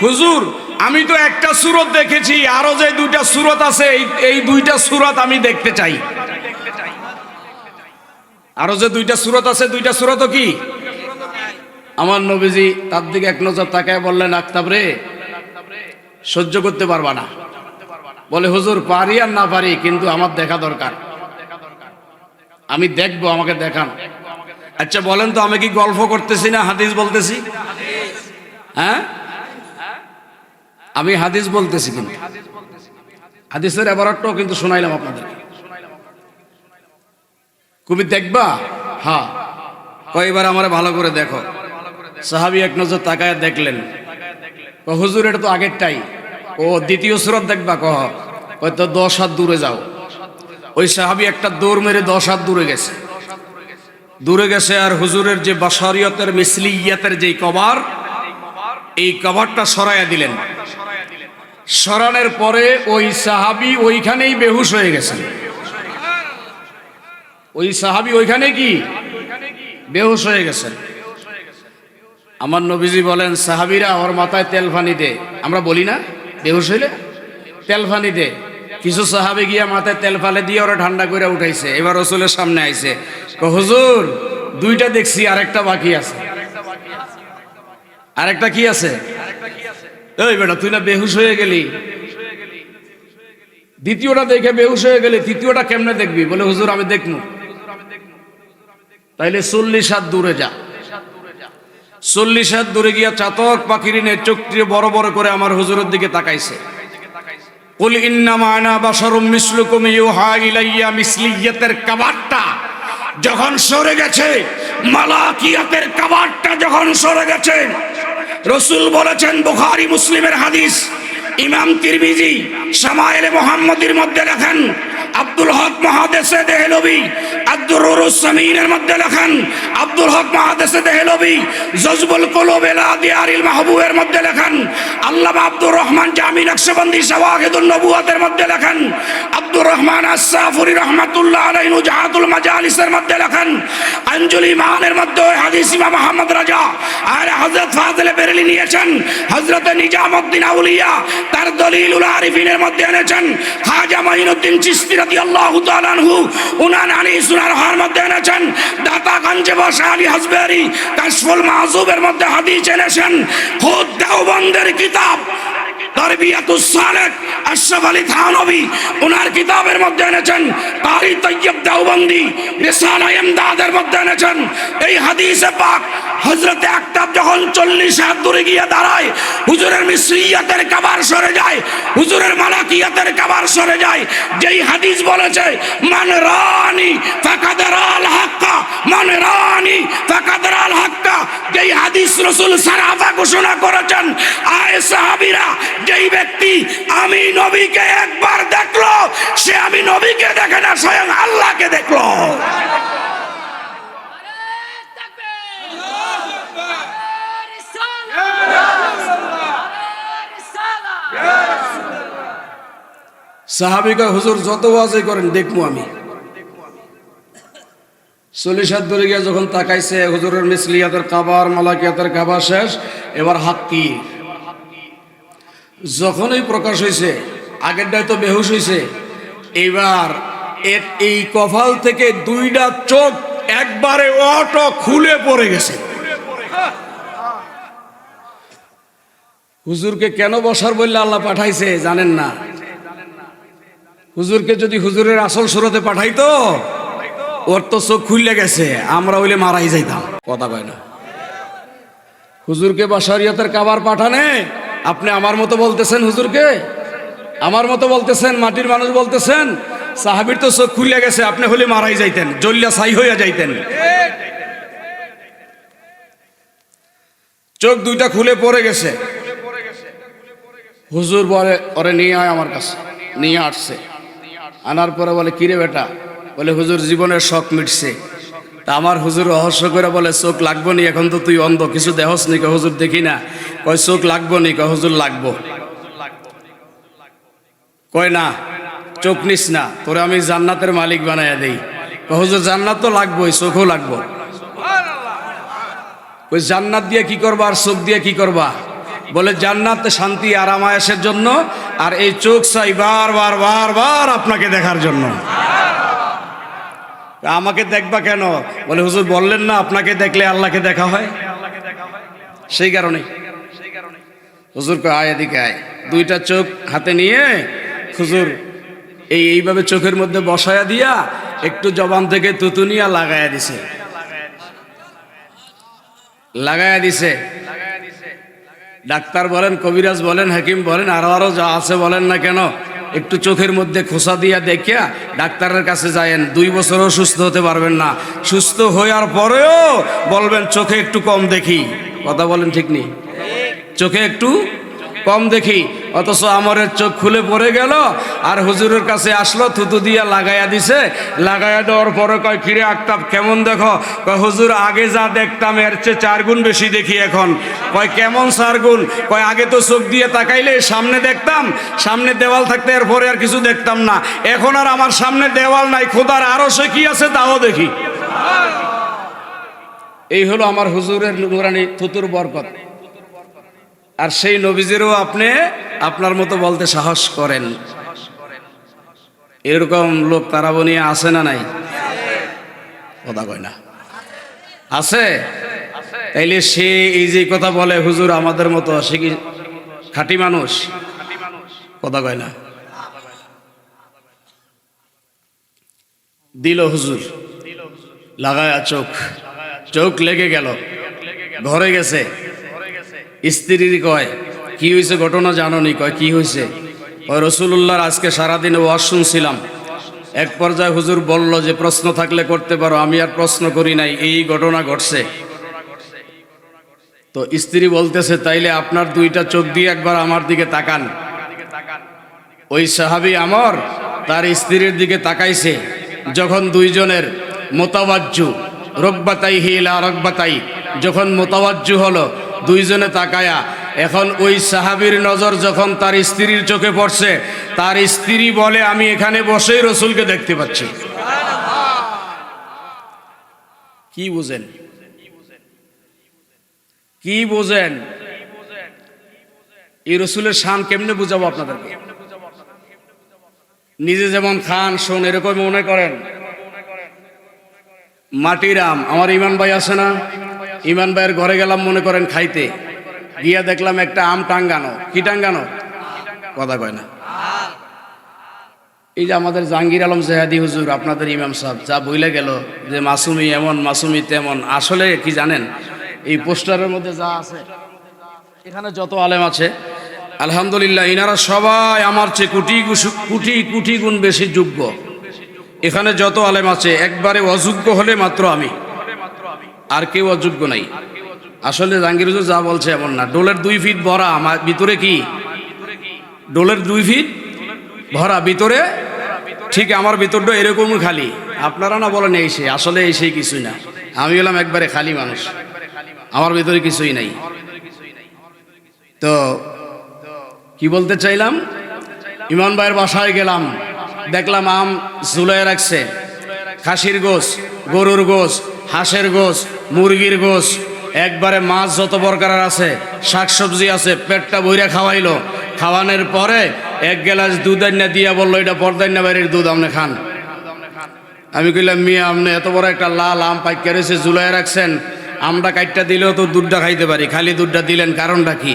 হুজুর আমি তো একটা সূরত দেখেছি, আরো যে দুইটা সূরত আছে এই দুইটা সূরত আমি দেখতে চাই। আরো যে দুইটা সূরত আছে, দুইটা সূরতও কি? আমার নবীজি তার দিকে এক নজর তাকায় বললেন, আক্তাব রে, সহ্য করতে পারবা না? বলে হুজুর পারি আর না পারি, কিন্তু আমার দেখা দরকার, আমি দেখবো, আমাকে দেখান। আচ্ছা বলেন তো, আমি কি গল্প করতেছি না হাদিস বলতেছি? হ্যাঁ, আমি হাদিস বলতেছি, কিন্তু হাদিসের এবারটাও কিন্তু শোনাইলাম আপনাদের। কবি দেখবা? হ্যাঁ, কয়বার আমারে ভালো করে দেখো। সাহাবী এক নজর তাকায় দেখলেন, হুজুর এটা তো আগেরটাই। ও দ্বিতীয় সূরত দেখবা? হয়তো 10 হাত দূরে যাও। ওই সাহাবী একটা দৌড় মেরে 10 হাত দূরে গেছে, আর হুজুরের যে বাশারিয়তের মিসলিয়াতের যে কভার, এই কভারটা সরাইয়া দিলেন। সরানোর পরে ওই সাহাবী ওইখানেই বেহুশ হয়ে গেছেন। ওই সাহাবী ওইখানে কি বেহুশ হয়ে গেছেন। আমার নবীজি বলেন, সাহাবীরা ওর মাথায় তেল ফানি দে। আমরা বলি না বেহুশ হইলে তেল ফানি দে? কিছু সাহাবী গিয়া মাথায় তেল ফালে দিয়ে ওরা ঠান্ডা করে উঠাইছে। এবার রাসূলের সামনে আইছে, হুজুর দুইটা দেখছি, আরেকটা বাকি আছে। আরেকটা কি আছে? এই বেটা তুই না বেহুশ হয়ে গেলি, দ্বিতীয়টা দেখে বেহুশ হয়ে গেলি, তৃতীয়টা কেমনে দেখবি? বলে হুজুর আমি দেখবো। তাইলে 40 হাত দূরে যা। 40 হাত দূরে গিয়া চাতক পাখির চোখটি বড় বড় করে আমার হুজুরের দিকে তাকাইছে। কুল ইন্নামা আনা বাশারুম মিসলুকুম ইউহা ইলাইয়া, মিসলিয়াতের কভারটা যখন সরে গেছে, মালাকিয়াতের কভারটা যখন সরে গেছে, রাসূল বলেছেন, বুখারী মুসলিমের হাদিস, ইমাম তিরমিজি শামায়েলে মুহাম্মাদীর মধ্যে লেখেন, আব্দুল হক মুহাদ্দিসে দেহলভী আদ-দুরুরুস সামিনের মধ্যে লেখেন, আব্দুল হক মুহাদ্দিসে দেহলভী জজবুল কুলুব ইলা দিয়ারিল মাহবুবের মধ্যে লেখেন, আল্লামা আব্দুর রহমান জামি নকশবন্দি শাওয়াহিদুন নবুওয়াতের মধ্যে লেখেন, আব্দুর রহমান আস-সাফুরি রাহমাতুল্লাহ আলাইহি নুজহাতুল মাজালিসের মধ্যে লেখেন, আনজুল ঈমানের মধ্যে হাদিস ইমাম আহমদ রাজা আর হযরত ফাজিলে বেরেলি নিয়েছেন, হযরত নিজামউদ্দিন আউলিয়া তার দলিলুল আরিফিনের মধ্যে এনেছেন, খাজা মাইনুদ্দিন চিশতি রাদিয়াল্লাহু তাআলা আনহু উনান আলী সুনারহার মধ্যে এনেছেন, দাতাগঞ্জে বসা আলী হাজবেরি কাশফুল মাহজুবের মধ্যে হাদিস এনেছেন, খুদ দেওবন্দের কিতাব তারবিয়াতুস সালেক আশরাফ আলী থানভী ওনার কিতাবের মধ্যে এনেছেন, কারি তৈয়ব দেওবন্দি রিসালা ইমদাদের মধ্যে এনেছেন। এই হাদিসে পাক হযরত আকতাব যখন 40 হাত দূরে গিয়ে দাঁড়ায়, হুজুরের মিসরিয়াতের কভার সরে যায়, হুজুরের মালাকিয়াতের কভার সরে যায়। যেই হাদিস বলেছে, মান রানি ফাকাদ রাল হাক্কা, মান রানি ফাকাদ রাল হাক্কা, যেই হাদিস রাসূল সারাফা ঘোষণা করেছেন, আয় সাহাবীরা, যেই ব্যক্তি আমি নবীকে একবার দেখলো, সে আমি নবীকে দেখে না, স্বয়ং আল্লাহকে দেখলো। সাহাবিকা হুজুর যত ওয়াজই করেন দেখবো আমি। 40 হাত ধরে গিয়ে যখন তাকাইছে, হুজুরের মিসলিয়াতের কাবার মালাকিয়াতের কাবার শেষ, এবার হাত কি যখনই প্রকাশ হয়েছে, আগেরটাই তো বেহুশ হয়েছে, এবার এই কপাল থেকে দুইটা চোখ একবারে অটো খুলে পড়ে গেছে। হুজুরকে কেন বসার বললে আল্লাহ পাঠাইছে জানেন না? হুজুরকে যদি হুজুরের আসল সুরতে পাঠাইতো, ওর তো চোখ খুলে গেছে, আমরা হইলে মারাই যাইতাম। কথা কয় না? হুজুরকে বাশারিয়তের কাবার পাঠানে আপনি আমার মতো বলতেছেন, হুজুরকে আমার মতো বলতেছেন, মাটির মানুষ বলতেছেন। সাহাবীর তো চোখ খুলে গেছে, আপনি হলে মারাই যাইতেন, জ্বলিয়া ছাই হইয়া যাইতেন। চোখ দুইটা খুলে পড়ে গেছে। হুজুর বলে ওরে নিয়ে আয় আমার কাছে, নিয়ে আসছে। আনার পরে বলে কিরে বেটা, বলে হুজুর জীবনের শখ মিটছে। তা আমার হুজুর রহস্য করে বলে চোখ লাগবো নি, এখন তো তুই অন্ধ, কিছু দেহস নি? কয় হুজুর দেখি না। কয় চোখ লাগবো নি? কয় হুজুর লাগবো। কয় না চোখ নিস না, তোরে আমি জান্নাতের মালিক বানাইয়া দেই। কয় হুজুর জান্নাত তো লাগবোই, চোখও লাগবো। ওই জান্নাত দিয়ে কি করবা আর চোখ দিয়ে কি করবা? বলে জান্নাত শান্তি আরাম আয়েশের জন্য, আর এই চোখ চাই বারবার বারবার আপনাকে দেখার জন্য। আমাকে দেখবা কেন? বলে হুজুর বললেন না আপনাকে দেখলে আল্লাহকে দেখা হয়, সেই কারণে। হুজুর কয় আয় এদিকে আয়। দুইটা চোখ হাতে নিয়ে হুজুর এইভাবে চোখের মধ্যে বসায়া দিয়া একটু জবান থেকে তুতুনিয়া লাগায়া দিছে, লাগায়া দিছে। ডাক্তার বলেন, কবিরাজ বলেন, হাকিম বলেন, আরো যা আছে বলেন না কেন, একটু চোখের মধ্যে খোসা দিয়া দেখিয়া ডাক্তারের কাছে যায়েন। 2 বছরও সুস্থ হতে পারবেন না, সুস্থ হওয়ার পরেও বলবেন চোখে একটু কম দেখি। কথা বলেন ঠিক নেই? চোখে একটু কম দেখি। অথচ আমরের চোখ খুলে পড়ে গেল, আর হুজুরের কাছে আসলো, থুতু দিয়া লাগাইয়া দিছে। লাগাইয়া দেওয়ার পরে কয় কিরে আক্তাব কেমন দেখো? কয় হুজুর আগে যা দেখতাম এর চেয়ে 4 গুণ বেশি দেখি এখন। কয় কেমন 4 গুণ? কয় আগে তো চোখ দিয়ে তাকাইলে সামনে দেখতাম, সামনে দেওয়াল থাকতে এরপরে আর কিছু দেখতাম না, এখন আর আমার সামনে দেওয়াল নাই, খোদার আরশে কি আছে তাও দেখি। এই হলো আমার হুজুরের নুরানি থুতুর বরকত। আর সেই নবীজিরও আপনি আপনার মতো বলতে সাহস করেন। এরকম লোক তারা বনিয়া আছে না নাই? কথা কয় না, আছে। তাইলে সে এই যে কথা বলে হুজুর আমাদের মতো, সে কি খাঁটি মানুষ? কথা কয় না। দিল হুজুর লাগায়া চোখ, চোখ লেগে গেল, ঘরে গেছে। স্ত্রীর কয় কি হয়েছে ঘটনা জানো নি? কয় কি হয়েছে? ওই রসুল্লাহর আজকে সারাদিনে ওয়াজ শুনছিলাম, এক পর্যায়ে হুজুর বলল যে প্রশ্ন থাকলে করতে পারো, আমি আর প্রশ্ন করি নাই, এই ঘটনা ঘটছে। তো স্ত্রী বলতেছে তাইলে আপনার 2টা চোখ দিয়ে একবার আমার দিকে তাকান। ওই সাহাবী আমর তার স্ত্রীর দিকে তাকাইছে, যখন 2 জনের মোতাবাজ্জু রকবাতাইহি ইলা রকবাতাই, যখন মোতাবাজ্জু হলো 2 জনে তাকায়া, এখন ওই সাহাবীর নজর যখন তার স্ত্রীর চোখে পড়ছে, তার স্ত্রী বলে আমি এখানে বসেই রসুলকে দেখতে পাচ্ছি। কি বুঝেন? কি বুঝেন? এই রসুলের শান কেমনে বুঝাবো আপনাদেরকে? নিজে যেমন খান শোন এরকম মনে করেন। মাটির আম, আমার ইমান ভাই আছে না, ইমান ভাইয়ের ঘরে গেলাম মনে করেন খাইতে, গিয়া দেখলাম একটা আম টাঙ্গানো। কি টাঙ্গানো? কথা কয় না। এই যে আমাদের জাহাঙ্গীর আলম জেহাদি হুজুর, আপনাদের ইমাম সাহেব যা বইলে গেল যে মাসুমি এমন মাসুমি তেমন, আসলে কি জানেন? এই পোস্টারের মধ্যে যা আছে, এখানে যত আলেম আছে আলহামদুলিল্লাহ ইনারা সবাই আমার চেয়ে কোটি কোটি কোটি গুণ বেশি যোগ্য। এখানে যত আলেম আছে একবারে অযোগ্য হলে মাত্র আমি, আর কেউ অযোগ্য নাই। আসলে জাহাঙ্গীর হুজুর যা বলছে এমন না। ডোলের 2 ফিট ভরা, আমার ভিতরে কি? ডোলের 2 ফিট ভরা, ভিতরে ঠিক আমার ভিতরটা এরকমই খালি। আপনারা না বলেন এই সে, আসলে এই সেই কিছুই না। আমি হলাম একবারে খালি মানুষ, আমার ভিতরে কিছুই নাই। তো কি বলতে চাইলাম, ইমান ভাইয়ের বাসায় গেলাম, দেখলাম আম ঝুলায় রাখছে, খাসির গোশ, গরুর গোশ, হাঁসের গোশ, মুরগির গোশ, একবারে মাছ যত প্রকারের আছে, শাকসবজি আছে, পেটটা বইরা খাওয়াইলো। খাওয়ানোর পরে 1 গ্লাস দুধ আইনা দিয়া বললো এটা পর্দাইনা বাইরের দুধ, আপনি খান। আমি কইলাম মিয়া আপনি এত বড় একটা লাল আম পাইকা রয়েছে ঝুলায় রাখছেন, আমটা কাটটা দিলেও তো দুধটা খাইতে পারি, খালি দুধটা দিলেন কারণটা কি?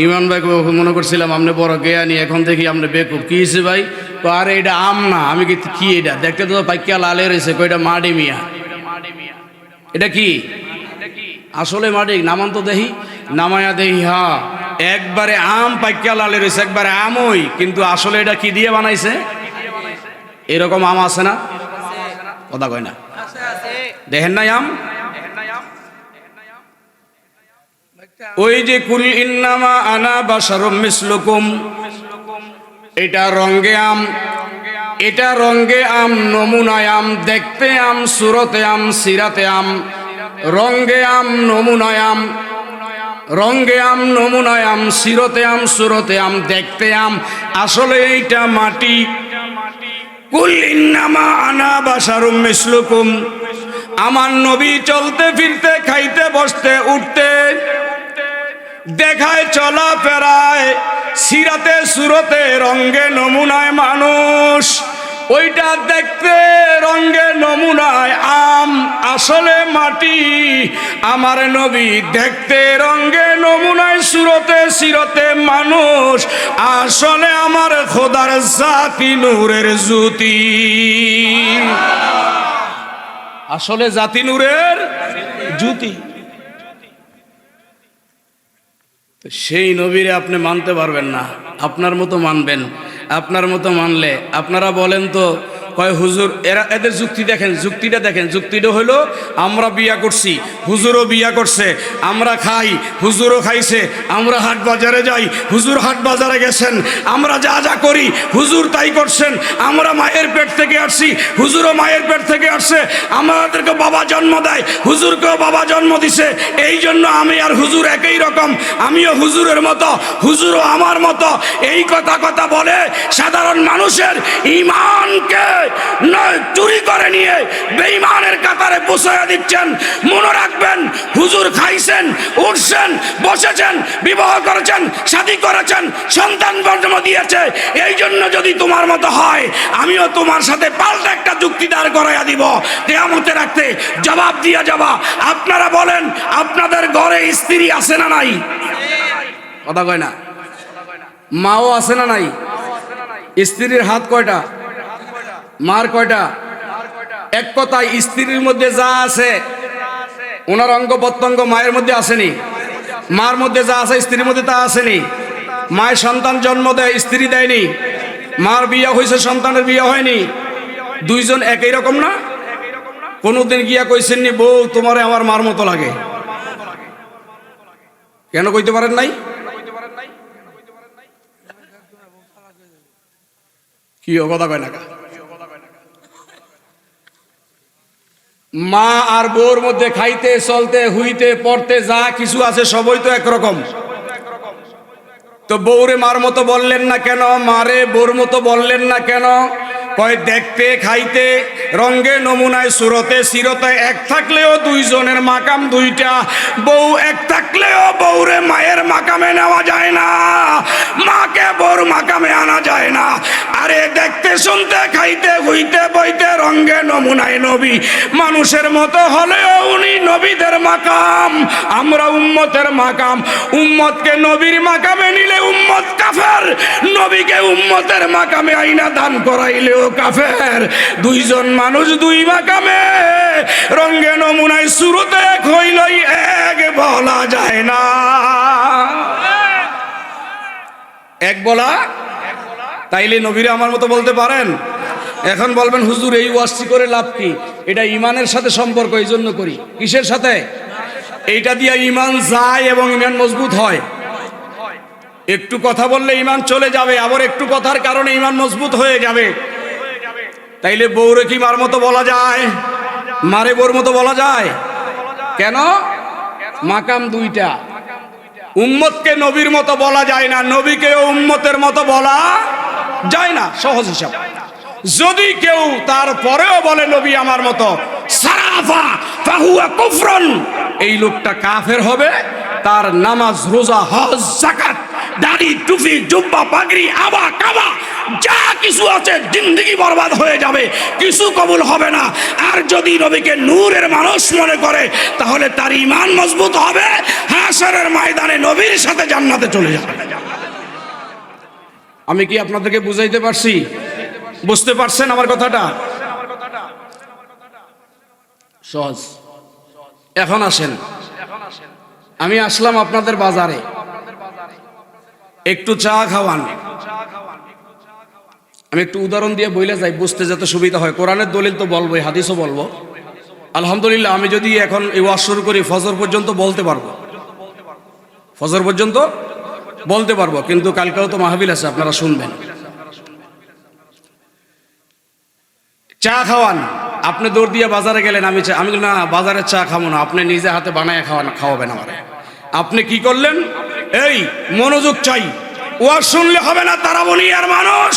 ইমান ভাই মনে করছিলাম আপনি বড় জ্ঞানী, এখন দেখি আপনি বেকুব। কি হয়েছে ভাই? তো আরে এটা আম না। আমি কি এটা? দেখতে তো পাইকা লালে রয়েছে। কইটা মাডি মিয়া। এটা কি? আসলে মাডি? নামান তো দেখি। নামায়া দেখি হ্যাঁ একবারে আম পাইকা লালে রয়েছে, একবারে আমই, কিন্তু আসলে এটা কি দিয়ে বানাইছে? এরকম আম আছে না? কথা কয় না। দেখেন নাই আম? ওই যে কুল ইন্নামা আনা বাশারুম মিসলুকুম, এটা রঙ্গে আম, এটা রঙ্গে আম, নমুনায় আম, দেখতে আম, সুরতে আম, সিরাতে আম। রঙ্গে আম, নমুনায় আম, রঙ্গে আম, নমুনায় আম, সিরতে আম, সুরতে আম, দেখতে আম, আসলে এইটা মাটি। কুল ইন্নামা আনা বাশারুম মিসলুকুম, আমার নবী চলতে ফিরতে, খাইতে বসতে উঠতে, দেখায় চলা ফেরায়, সিরাতে সুরতে রঙ্গে নমুনায় মানুষ। ওইটা দেখতে রঙ্গে নমুনায় আম, আসলে মাটি। আমার নবী দেখতে রঙ্গে নমুনায়, সুরতে সিরতে মানুষ, আসলে আমার খোদার জাতি নূরের জ্যোতি। আসলে জাতি নূরের জ্যোতি। সেই নবীরে আপনি মানতে পারবেন না, আপনার মতো মানবেন। আপনার মতো মানলে আপনারা বলেন তো, কয় হুজুর, এরা এদের যুক্তি দেখেন, যুক্তিটা দেখেন। যুক্তিটা হলো, আমরা বিয়া করছি, হুজুরও বিয়া করছে, আমরা খাই, হুজুরও খাইছে, আমরা হাট বাজারে যাই, হুজুর হাট বাজারে গেছেন, আমরা যা যা করি হুজুর তাই করছেন, আমরা মায়ের পেট থেকে আসছি, হুজুরও মায়ের পেট থেকে আসছে, আমাদেরকে বাবা জন্ম দেয়, হুজুরকেও বাবা জন্ম দিছে, এই জন্য আমি আর হুজুর একই রকম, আমিও হুজুরের মতো, হুজুরও আমার মতো। এই কথা বলে সাধারণ মানুষের ঈমানকে চুরি করে নিয়ে বেঈমানের কাতারে পৌঁছায়া দিচ্ছেন। মনে রাখবেন, হুজুর খাইছেন, উঠছেন, বসেছেন, বিবাহ করেছেন, শাদী করেছেন, সন্তান জন্ম দিয়েছে। এই জন্য যদি তোমার মতো হয়, আমিও তোমার সাথে পাল্টা একটা যুক্তি দাঁড় করাইয়া দিব, কিয়ামতে রাখতে জবাব দিয়া যাবা। আপনারা বলেন, আপনাদের ঘরে স্ত্রী আছে না নাই? কথা কয় না। মাও আছে না নাই? স্ত্রীর হাত কয়টা? মার কয়টা? এক কথায় স্ত্রীর মধ্যে যা আছে, ওনার অঙ্গ প্রত্যঙ্গ মায়ের মধ্যে আসেনি? মার মধ্যে যা আছে স্ত্রীর মধ্যে তা আসেনি? মায়ের সন্তান জন্ম দেয়, স্ত্রী দেয়নি। মার বিয়া হয়েছে, সন্তানের বিয়া হয়নি। দুইজন একই রকম না? কোনদিন গিয়া কইছেননি, বউ তোমারে আমার মার মতো লাগে? কেন কইতে পারেন নাই? কি কথা কয় না? মা আর বউর মধ্যে খাইতে, চলতে, হুইতে, পড়তে যা কিছু আছে সবই তো একরকম। তো বউরে মার মতো বললেন না কেন? মারে বউর মতো বললেন না কেন? কয় দেখতে, খাইতে, রঙ্গে নমুনায়, সুরতে সিরতে এক থাকলেও দুইজনের মাকাম দুইটা। বউ এক থাকলেও বউরে মায়ের মাকামে নেওয়া যায় না, মাকে বউর মাকামে আনা যায় না। আরে দেখতে, শুনতে, খাইতে, হইতে, বইতে রঙ্গে নমুনায় নবী, মানুষের মতো হলেও উনি নবীদের মাকাম, আমরা উম্মতের মাকাম। উম্মতকে নবীর মাকামে নিলে উম্মত কাফের, নবীকে উম্মতের মাকামে আইনা দান করাইলেও কাফের। দুইজন মানুষ দুই মাকামে, রঙ্গে নমুনায় সুরতে এক হইলই এক বলা যায় না। এক বলা, তাইলে নবীরে আমার মতো বলতে পারেন? এখন বলবেন, হুজুর এই ওয়াজটি করে লাভ কি? এটা ইমানের সাথে সম্পর্ক, এই জন্য করি। কিসের সাথে? এইটা দিয়ে ইমান যায় এবং ইমান মজবুত হয়। একটু কথা বললে ইমান চলে যাবে, আবার একটু কথার কারণে ইমান মজবুত হয়ে যাবে। তাইলে বউরে কি মার মতো বলা যায়? মারে বউর মতো বলা যায়? কেন? মাকাম দুইটা। উম্মতকে নবীর মতো বলা যায় না, নবীকেও উম্মতের মতো বলা যায় না। সহজ হিসাব। যদি কেউ তারপরেও বলে নবী আমার মতো, সারাফা ফাহুয়া কুফরুন, এই লোকটা কাফের হবে। তার নামাজ, রোজা, হজ, যাকাত, দাড়ি, টুপি, জুব্বা, পাগড়ি, আবা কাবা যা কিছু আছে জিন্দেগি বরবাদ হয়ে যাবে, কিছু কবুল হবে না। আর যদি নবীকে নূরের মানুষ মনে করে, তাহলে তার ঈমান মজবুত হবে, হাশরের ময়দানে নবীর সাথে জান্নাতে চলে যাবে। আমি কি আপনাদেরকে বুঝাইতে পারছি? বুঝতে পারছেন আমার কথাটা? সহজ। এখন আসেন, আমি আসলাম আপনাদের বাজারে, একটু চা খাওয়ান। আমি একটু উদাহরণ দিয়ে বইলে যাই, বুঝতে যাতে সুবিধা হয়। কোরআনের দলিল তো বলবোই, হাদিসও বলবো। আলহামদুলিল্লাহ, আমি যদি এখন এই ওয়াজ শুরু করি, ফজর পর্যন্ত বলতে পারবো। ফজর পর্যন্ত বলতে পারবো, কিন্তু কালকেও তো মাহফিল আছে, আপনারা শুনবেন। চা খাওয়ান, আপনি দৌড় দিয়ে বাজারে গেলেন, আমি বললাম, না বাজারের চা খাবো না, আপনি নিজে হাতে বানায় খাওয়াবেন আমারে। আপনি কি করলেন? এই মনোযোগ চাই, ওয়াজ শুনলে হবে না তারাবনিয়ার মানুষ,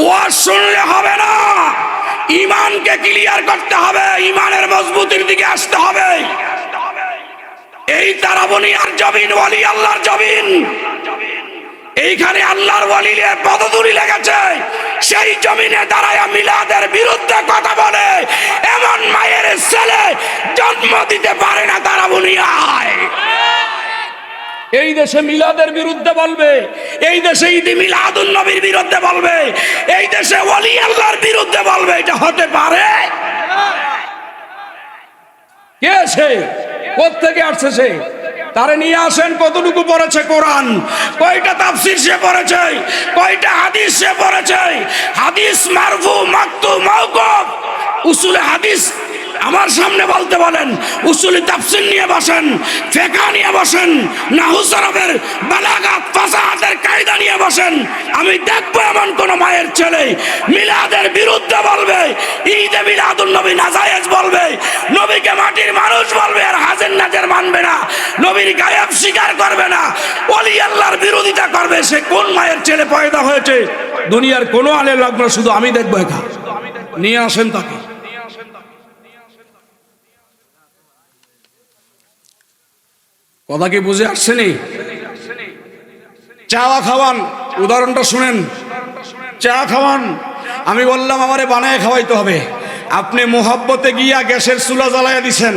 ওয়াজ শুনলে হবে না, ইমানকে ক্লিয়ার করতে হবে, ইমানের মজবুতির দিকে আসতে হবে। এই তারাবনিয়ার জমিন ওয়ালি আল্লাহর জমিন, এইখানে আল্লাহর ওয়ালিদের পদধূলি লেগেছে। সেই জমিনে দাঁড়ায় মিলাদের বিরুদ্ধে কথা বলে এমন মায়ের ছেলে জন্ম দিতে পারে না তারাবনিয়ায়। এই দেশে মিলাদের বিরুদ্ধে বলবে, এই দেশে ঈদ মিলাদুন নবীর বিরুদ্ধে বলবে, এই দেশে ওয়ালি আল্লাহর বিরুদ্ধে বলবে, এটা হতে পারে? কে সে? কোত্থেকে আসছে সে? তারে নিয়ে আসেন। কতটুকু পড়েছে কোরআন, কয়টা তাফসীর সে পড়েছে, কয়টা হাদিস সে পড়েছে, হাদিস মারফু মাকতু মাওকুফ উসুলে হাদিস আমার সামনে বলতে বলেন, উসুলি তাফসীর নিয়ে বসেন, ফিকহ নিয়ে বসেন, নাহু সরফের বালাগাত ফাসাহাতের কায়দা নিয়ে বসেন। আমি দেখবো এমন কোন মায়ের ছেলে মিলাদের বিরুদ্ধে বলবে, ঈদে মিলাদুন নবী নাজায়েজ বলবে, নবীকে মাটির মানুষ বলবে, আর হাজের নাজের মানবে না, নবীর গায়েব স্বীকার করবে না, ওলি আল্লাহর বিরোধিতা করবে। সে কোন মায়ের ছেলে পয়দা হয়েছে? দুনিয়ার কোনো আলেম লাগবে না, শুধু আমি দেখবো। একা নিয়ে আসেন তাকে। কথা কি বুঝে আসছেনি? চা খাওয়ান, উদাহরণটা শুনেন। চা খাওয়ান, আমি বললাম আমারে বানায় খাওয়াইতে হবে, আপনি মোহাব্বতে গিয়া গ্যাসের চুলা জ্বালাইয়া দিছেন,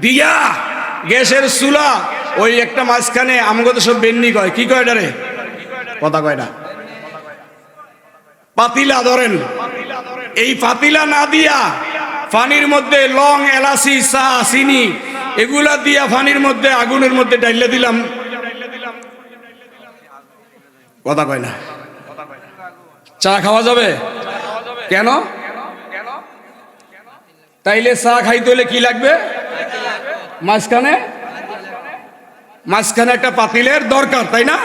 দিয়া গ্যাসের চুলা ওই একটা মাঝখানে আমগো তো সব বেন্নি কয়, কি কয় এটারে? কথা কয় না, পাতিলা ধরেন, এই পাতিলা না দিয়া পানির মধ্যে লং, এলাচি, চা, চিনি এগুলা দিয়া পানির মধ্যে আগুনের মধ্যে ডাইলে দিলাম, কথা কয় না, চা খাওয়া যাবে? কেন? তাইলে চা খাইতে হলে কি লাগবে? মাঝখানে একটা পাতিলের দরকার, তাই না?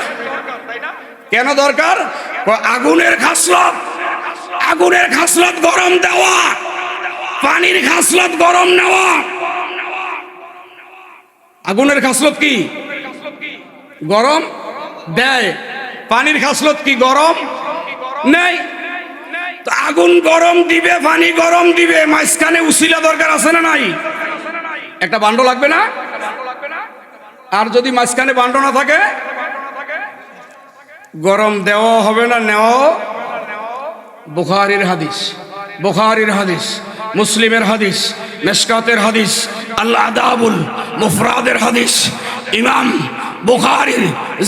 কেন দরকার? আগুনের খাসলত, আগুনের খাসলত গরম দেওয়া, পানির খাসলত গরম নেওয়া। আগুনের খাসলত কি? গরম দেয়। পানির খাসলত কি? গরম নেই। তো আগুন গরম দিবে, পানি গরম দিবে, মাঝখানে উসিলা দরকার আছে না নাই? একটা বান্ড লাগবে না? আর যদি মাঝখানে বান্ড না থাকে, গরম দেওয়া হবে না, নেওয়া। বুখারীর হাদিস, বুখারীর হাদিস, মুসলিমের হাদিস, মিশকাতের হাদিস, আল আদাবুল মুফরাদের হাদিস, ইমাম বুখারীর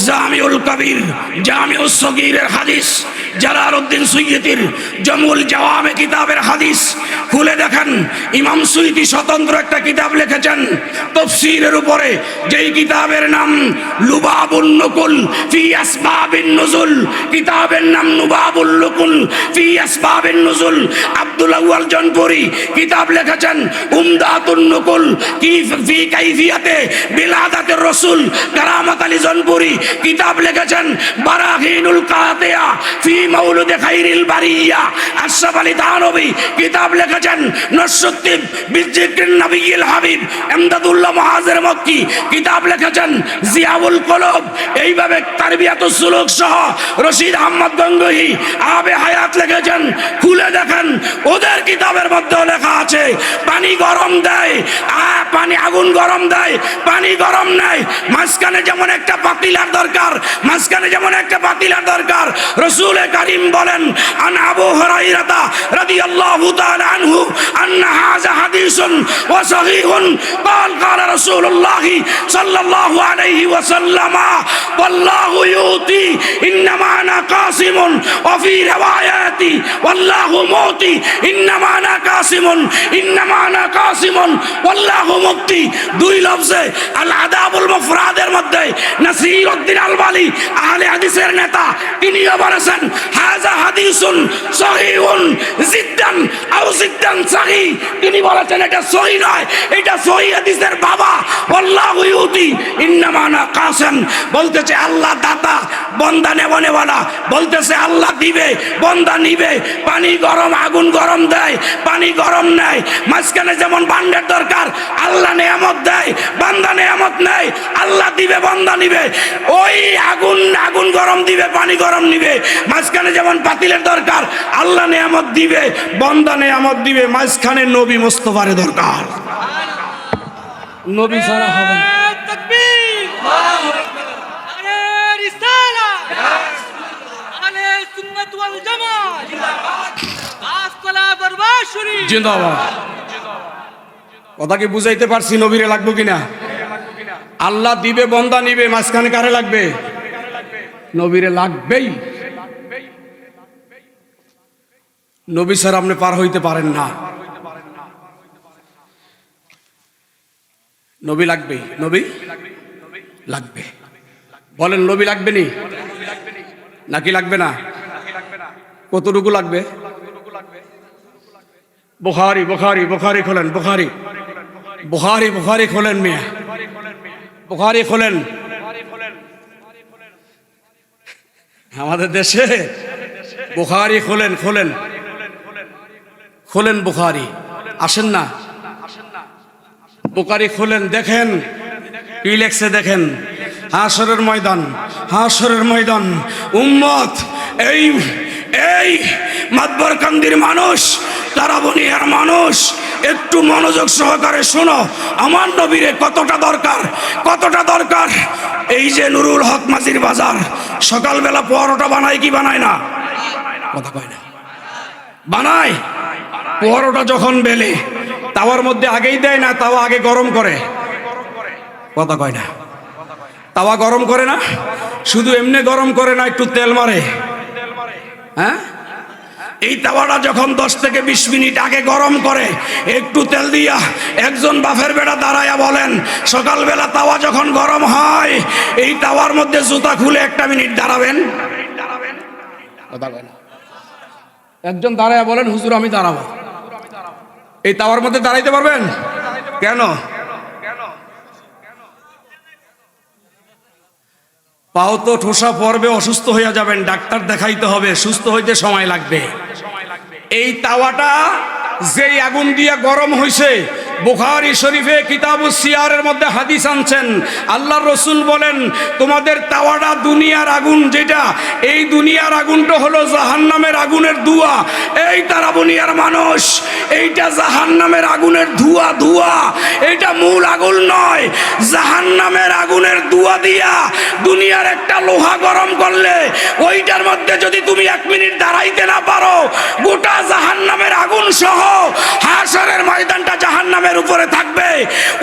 জামিউল কবির, জামিউস সগীরের হাদিস, জালালউদ্দিন সুয়ুতীর জামুল জাওয়ামে কিতাবের হাদিস খুলে দেখেন। ইমাম সুয়ুতী স্বতন্ত্র একটা কিতাব লিখেছেন তাফসীরের উপরে, যেই কিতাবের নাম লুবাবুন নুকুল ফি আসবাবিন নুজুল। কিতাবের নাম লুবাবুল নুকুল ফি আসবাবিন নুজুল। আব্দুল আউয়াল জনপুরি কিতাব লিখেছেন উমদাতুন নুকুল ফি কাইফিয়াতে বিলাদাতের রাসূল। কারামাত আলী জনপুরি কিতাব লিখেছেন বারাহিনুল কাতিয়া ফি মাউলুদে খাইরিল বারিয়া। আশরাফ আলী থানভী কিতাব লিখেছেন নসরুদ্দিন বিজিক্রিন নবিয়িল হাবিব। এমদাদুল্লাহ মুহাজির মক্কি কিতাব লিখেছেন জিয়াউল কুলুব। এইভাবে তারবিয়াতুস সুলুক সহ রশিদ আহমদ গঙ্গোহী আবে হায়াত লিখেছেন। খুলে দেখেন, ওদের কিতাবের মধ্যে লেখা আছে পানি গরম দেয়, পানি আগুন গরম দেয়, পানি গরম নেয়। মাঝখানে যেমন একটা পাতিলার দরকার, মাঝখানে যেমন একটা পাতিলার দরকার। রাসূল কারীম বলেন, আন আবু হুরায়রা রাদিয়াল্লাহু তাআলা আনহু আন্না হাযা হাদিসুন ওয়া সহিহুন قال قال رسول الله صلى الله عليه وسلم والله يؤتي انما انا قاسم কাসিমুন ওয়া ফি রিওয়ায়াতি ওয়াল্লাহু মুতি ইন্নামা আনা কাসিমুন ইন্নামা আনা কাসিমুন ওয়াল্লাহু মুক্তি। দুই লফজে আল আদাবুল মুফরাদের মধ্যে নাসিরউদ্দিন আলবানী আহলে হাদিসের নেতা তিনিও বলেছেন হাযা হাদিসুন সহিহুন জিদ্দান আও জিদ্দান সহিহ। তিনি বলেছেন এটা সহিহ নয়, এটা সহিহ হাদিসের বাবা। আল্লাহু ইউতি ইন্নামা আনা কাসিম, বলতেছে আল্লাহ দাতা বান্দা নেওয়ালা, বলতেছে আল্লাহ দিবে বান্দা নিবে। পানি গরম আগুন গরম দেয়, পানি গরম নেয়। মাঝখানে যেমন বান্ডের দরকার, আল্লাহ নেয়ামত দেয় বান্দা নেয়ামত নেয়। আল্লাহ দিবে বান্দা নিবে, ওই আগুন আগুন গরম দিবে পানি গরম নিবে। মাঝখানে যেমন পাতিলের দরকার, আল্লাহ নেয়ামত দিবে বান্দা নেয়ামত দিবে। মাঝখানে নবী মুস্তাফার দরকার, নবী ছাড়া হবে না। তাকবীর, আরে রিসালাত, আলে সুন্নাত ওয়াল জামাত জিন্দাবাদ, আসসালা দরবার শরীফ জিন্দাবাদ। কথা কি বুঝাইতে পারছি? নবীরে লাগবে কিনা? আল্লাহ দিবে বান্দা নিবে, মাঝখানে কারে লাগবে? নবীরে লাগবেই। নবী স্যার আপনি পার হইতে পারেন না, নবী লাগবে, নবী লাগবে। বলেন নবী লাগবে নি নাকি লাগবে না? কতটুকু লাগবে? বুখারী বুখারী বুখারী খোলেন, বুখারী বুখারী বুখারী খোলেন মিয়া, বুখারী খোলেন। আমাদের দেশে বুখারী খোলেন, খোলেন খোলেন বুখারী। আসেন না, বুখারী খোলেন, দেখেন কি লেখছে দেখেন। হাশরের ময়দান, হাশরের ময়দান উম্মত, এই এই মাতবরকান্দির মানুষ, তারাবনিয়ার মানুষ, একটু মনোযোগ সহকারে শোনো। আমার নবীরে কতটা দরকার, কতটা দরকার। এই যে নুরুল হক মাঝির বাজার সকালবেলা পরোটা বানায় কি বানায় না? কথা কয় না, বানায়। পরোটা যখন বেলে তাওয়ার মধ্যে আগেই দেয় না, তাওয়া আগে গরম করে? কথা কয় না, তাওয়া গরম করে না, শুধু এমনি গরম করে না, একটু তেল মারে। হ্যাঁ, এই তাওয়াটা যখন 10 থেকে 20 মিনিট আগে গরম করে, একটু তেল দিয়া একজন বাফের বেটা দাঁড়ায়া বলেন, সকালবেলা তাওয়া যখন গরম হয়, এই তাওয়ার মধ্যে জুতা খুলে 1 মিনিট দাঁড়াবেন? একজন দাঁড়ায়া বলেন, হুজুর আমি দাঁড়াবো। এই তাওয়ার মধ্যে দাঁড়াইতে পারবেন? কেন? পাও তো ঠোসা পড়বে, অসুস্থ হয়ে যাবেন, ডাক্তার দেখাইতে হবে, সুস্থ হইতে সময় লাগবে। এই তাওয়াটা যেই আগুন দিয়ে গরম হইছে, বুখারী শরীফে কিতাবুস সিয়ারের মধ্যে হাদিস আনছেন, আল্লাহর রাসূল বলেন তোমাদের তাওয়াটা দুনিয়ার আগুন, যেটা এই দুনিয়ার আগুনটা হলো জাহান্নামের আগুনের ধোঁয়া। এই তারাবনিয়ার মানুষ, এইটা জাহান্নামের আগুনের ধোঁয়া, ধোঁয়া, এটা মূল আগুন নয়। জাহান্নামের আগুনের ধোঁয়া দিয়া দুনিয়ার একটা লোহা গরম করলে, ওইটার মধ্যে যদি তুমি 1 মিনিট দাঁড়াইতে না পারো, গোটা জাহান্নামের আগুন সহ হাশরের ময়দানটা জাহান্নামের উপরে থাকবে,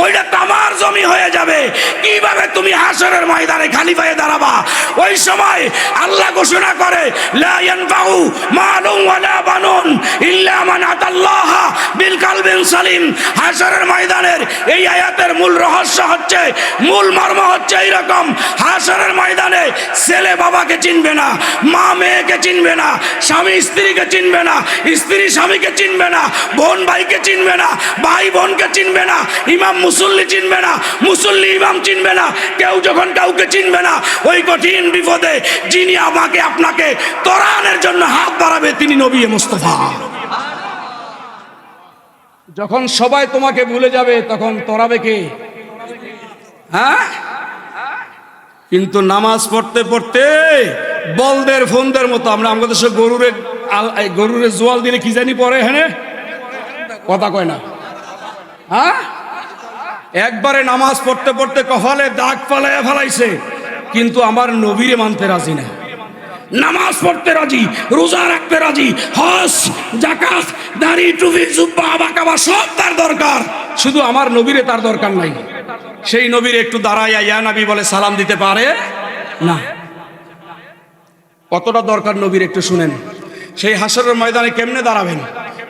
ওইটা তামার জমি হয়ে যাবে। কিভাবে তুমি হাশরের ময়দানে খালি পায়ে দাঁড়াবা? ওই সময় আল্লাহ ঘোষণা করে, লা ইয়ানফাউ মালুন ওয়ালা বানুন ইল্লা মান আতাল্লাহ বিল কলবিন সালিম। হাশরের ময়দানের এই আয়াতের মূল রহস্য হচ্ছে, মূল মর্ম হচ্ছে এইরকম, হাশরের ময়দানে ছেলে বাবাকে চিনবে না, মা মেয়েকে চিনবে না, স্বামী স্ত্রীকে চিনবে না, স্ত্রী স্বামীকে চিনবে না, বোন ভাইকে চিনবে না, ভাই বোনকে চিনবে না, ইমাম মুসল্লি চিনবে না, মুসল্লি ইমাম চিনবে না। কেউ যখন কাউকে চিনবে না, ওই কঠিন বিপদে যিনি আমাকে আপনাকে ত্বরানের জন্য হাত বাড়াবে, তিনি নবী মুস্তাফা। যখন সবাই তোমাকে ভুলে যাবে, তখন ত্বরাবে কে? হ্যাঁ, কিন্তু নামাজ পড়তে পড়তে বলদের ফোনদের মতো আমরা আমাদের দেশে গরুরে জোয়াল দিলে কি জানি পরে, হ্যাঁ কথা কয় না। হ্যাঁ, একবারে নামাজ পড়তে পড়তে কপালে দাগ ফালাইয়া ফেলাইছে, কিন্তু আমার নবীরে মানতে রাজি না। নামাজ পড়তে রাজি, রোজা রাখতে রাজি, হজ যাকাত দাড়ি টুপি জুব্বা আবাকাবা সব তার দরকার, শুধু আমার নবীরে তার দরকার নাই। সেই নবীর একটু দাঁড়াইয়া ইয়া নবী বলে সালাম দিতে পারে না। কতটা দরকার নবীর একটু শুনেন। সেই হাসরের ময়দানে কেমনে দাঁড়াবেন,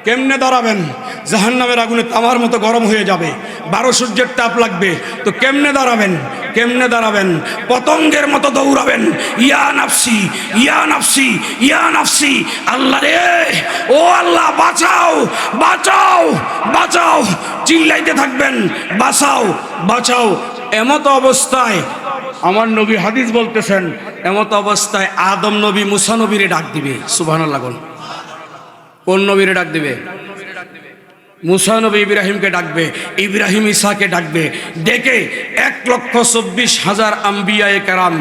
কেমনে দাঁড়াবেন? জাহান্নামের আগুনে তামার মতো গরম হয়ে যাবে, 12 সূর্যের তাপ লাগবে, তো কেমনে দাঁড়াবেন, কেমনে দাঁড়াবেন? পতঙ্গের মতো দৌড়াবেন, ইয়া নাফসি ইয়া নাফসি ইয়া নাফসি, আল্লাহ রে, ও আল্লাহ বাঁচাও বাঁচাও বাঁচাও, চিল্লাইতে থাকবেন, বাঁচাও বাঁচাও। এমত অবস্থায় আমার নবী হাদিস বলতেছেন, এমত অবস্থায় আদম নবী মুসা নবীরে ডাক দিবে। সুবহানাল্লাহ। কোন নবীরে ডাক দিবে? মুসা নবী ইব্রাহিমকে ডাকবে, ইব্রাহিম ঈসাকে ডাকবে, ডেকে 1,24,000 আম্বিয়ায়ে কেরাম,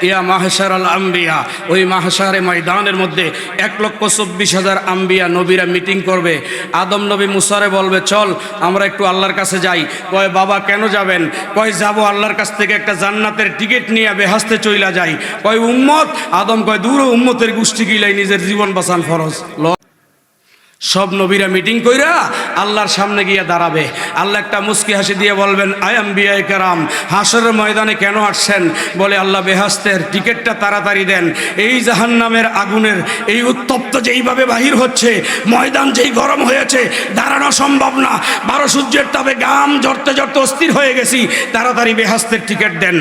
ইয়া মাহশারাল আম্বিয়া, ওই মাহশারে ময়দানের মধ্যে 1,24,000 আম্বিয়া নবীরা মিটিং করবে। আদম নবী মুসারে বলবে, চল আমরা একটু আল্লাহর কাছে যাই। কয় বাবা কেন যাবেন? কয় যাব আল্লাহর কাছ থেকে একটা জান্নাতের টিকিট নিয়ে বেহেশতে চইলা যাই। কয় উম্মত? আদম কয় দূর, উম্মতের গোষ্ঠী গিলাই নিজের জীবন বাঁচান ফরজ। সব নবীরা মিটিং কইরা আল্লাহর সামনে গিয়ে দাঁড়াবে। আল্লাহ একটা মুস্কি হাসি দিয়ে বলবেন, আয় আম্বিয়ায়ে কেরাম, হাসরের ময়দানে কেন আসছেন? বলে আল্লাহ বেহেশতের টিকিটটা তাড়াতাড়ি দেন। এই জাহান্নামের আগুনের এই উত্তপ্ত যেইভাবে বাহির হচ্ছে, ময়দান যেই গরম হয়েছে, দাঁড়ানো সম্ভব না, 12 সূর্যের তাপে গাম ঝরতে ঝরতে অস্থির হয়ে গেছি, তাড়াতাড়ি বেহেশতের টিকিট দেন।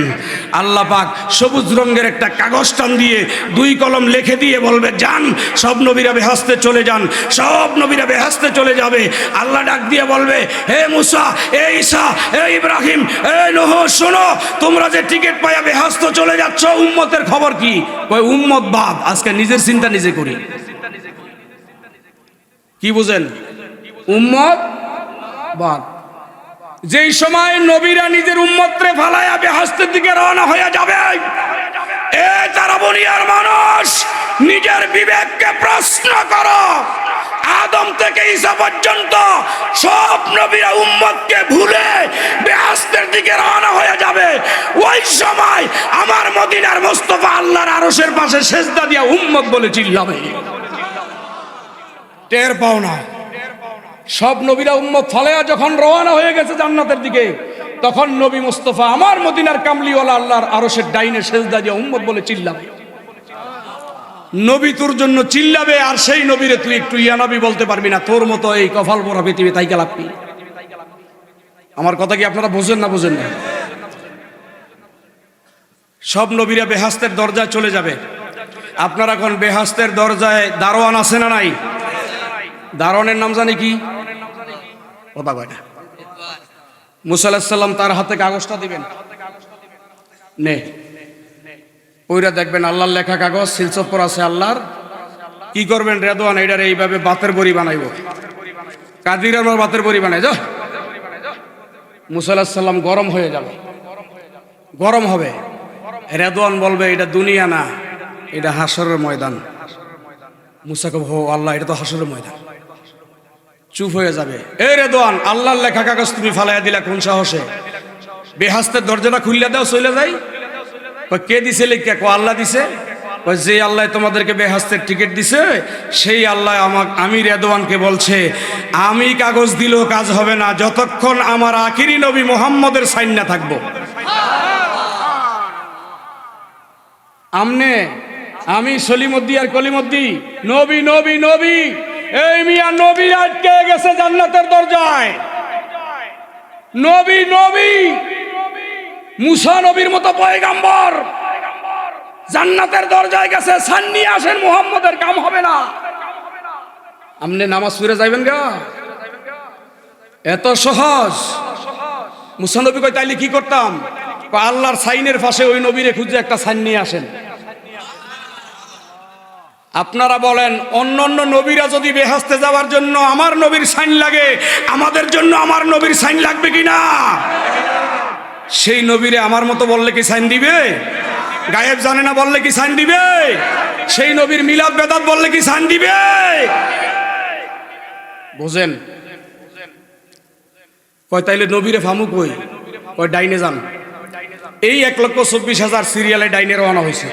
আল্লাহ পাক সবুজ রঙের একটা কাগজ টান দিয়ে 2 কলম লিখে দিয়ে বলবে, যান সব নবীরা বেহেশতে চলে যান। সব নবীরা বেহেশতে চলে যাবে। আল্লাহ ডাক দিয়ে বলবে, হে মুসা, হে ঈসা, হে ইব্রাহিম, হে নূহ, শোনো, তোমরা যে টিকিট পাইয়া বেহেশতে চলে যাচ্ছ, উম্মতের খবর কি? কই উম্মত বাদ, আজকে নিজের চিন্তা নিজে করি। কি বুঝেন? উম্মত বাদ। যেই সময় নবীরা নিজের উম্মতরে ফালায়া বেহেশতের দিকে রওনা হয়ে যাবে, এ তারা দুনিয়ার মানুষ, নিজের বিবেককে প্রশ্ন করো। আদম থেকে ঈসা পর্যন্ত সব নবীরা উম্মতকে ভুলে বেহেশতের দিকে রওনা হয়ে যাবে। ওই সময় আমার মদিনার মুস্তাফা আল্লাহর আরশের পাশে সেজদা দিয়া উম্মত বলে চিল্লাবে। টের পাও না? সব নবীরা উম্মত ফালায়া যখন রওনা হয়ে গেছে জান্নাতের দিকে, তখন নবী মুস্তাফা আমার মদিনার কামলিওয়ালা আল্লাহর আরশের ডাইনে সেজদা দিয়া উম্মত বলে চিল্লাবে। নবী তোর জন্য চিল্লাবে, আর সেই নবীরে তুই একটু ইয়া নবী বলতে পারবি না। তোর মতো এই কপাল পরা পৃথিবী তাই লাগবি। আমার কথা কি আপনারা বোঝেন না? বোঝেন না? সব নবীরা বেহেশতের দরজায় চলে যাবে। আপনারা কোন বেহেশতের দরজায় দারোয়ান আছে না নাই? দারোয়ানের নাম জানি কি? কথা কয় না। মুসা আলাইহিস সালাম তার হাতে কাগজটা দিবেন, নে ওইরা দেখবেন আল্লাহর লেখা কাগজ, সিলচপ্পর আছে আল্লাহর। কি করবেন রেদওয়ান? এটার এইভাবে বাতের বড়ি বানাইব। কাদির আমার বাতের বড়ি বানাই যাও। মুসা আলাইহিস সালাম গরম হয়ে যাবে, গরম হবে। রেদওয়ান বলবে, এটা দুনিয়া না, এটা হাসরের ময়দান। মুসা কবে, হো আল্লাহ, এটা তো হাসরের ময়দান। চুপ হয়ে যাবে। এ রেদওয়ান, আল্লাহর লেখা কাগজ তুমি ফালাইয়া দিলা কোন সাহসে? বেহেশতের দরজাটা খুললে দাও, চলে যাই। কে দিছে লেখা? কো আল্লাহ দিছে। যে আল্লাহ তোমাদেরকে বেহেশতের টিকিট দিছে, সেই আল্লাহ আমি রেদওয়ানকে বলছে, আমি কাগজ দিলেও কাজ হবে না যতক্ষণ আমার আখিরি নবী মুহাম্মদের সাইন না থাকবো। আমনে আমি সলিমুদ্দি আর কলিমুদ্দি, নবী নবী নবী, এই মিয়া নবী আটকে গেছে জান্নাতের দরজায়। নবী নবী, মুসা নবীর মতো পয়গাম্বর জান্নাতের দরজায় গেছে, সান্নি আসেন, মুহাম্মদের কাম হবে না। আমনে নামাজ পড়ে যাইবেন গা? এত সহজ? মুসা নবী কয়, তাইলে কি করতাম? আল্লাহর সাইনের পাশে ওই নবীরে খুঁজে একটা সাইন নিয়ে আসেন। আপনারা বলেন, অন্য অন্য নবীরা যদি বেহেশতে যাওয়ার জন্য আমার নবীর সাইন লাগে, আমাদের জন্য আমার নবীর সাইন লাগবে কিনা? সেই নবীরে আমার মতো বললে কি সাইন দিবে? গায়েব জানে না বললে কি সাইন দিবে? সেই নবীর মিলাদ বেদাত বললে কি সাইন দিবে? বুঝেন? কয় তাইলে নবীরে ফামু কই? কয় ডাইনে যান। এই 1,24,000 সিরিয়ালে ডাইনে রওনা হয়েছে।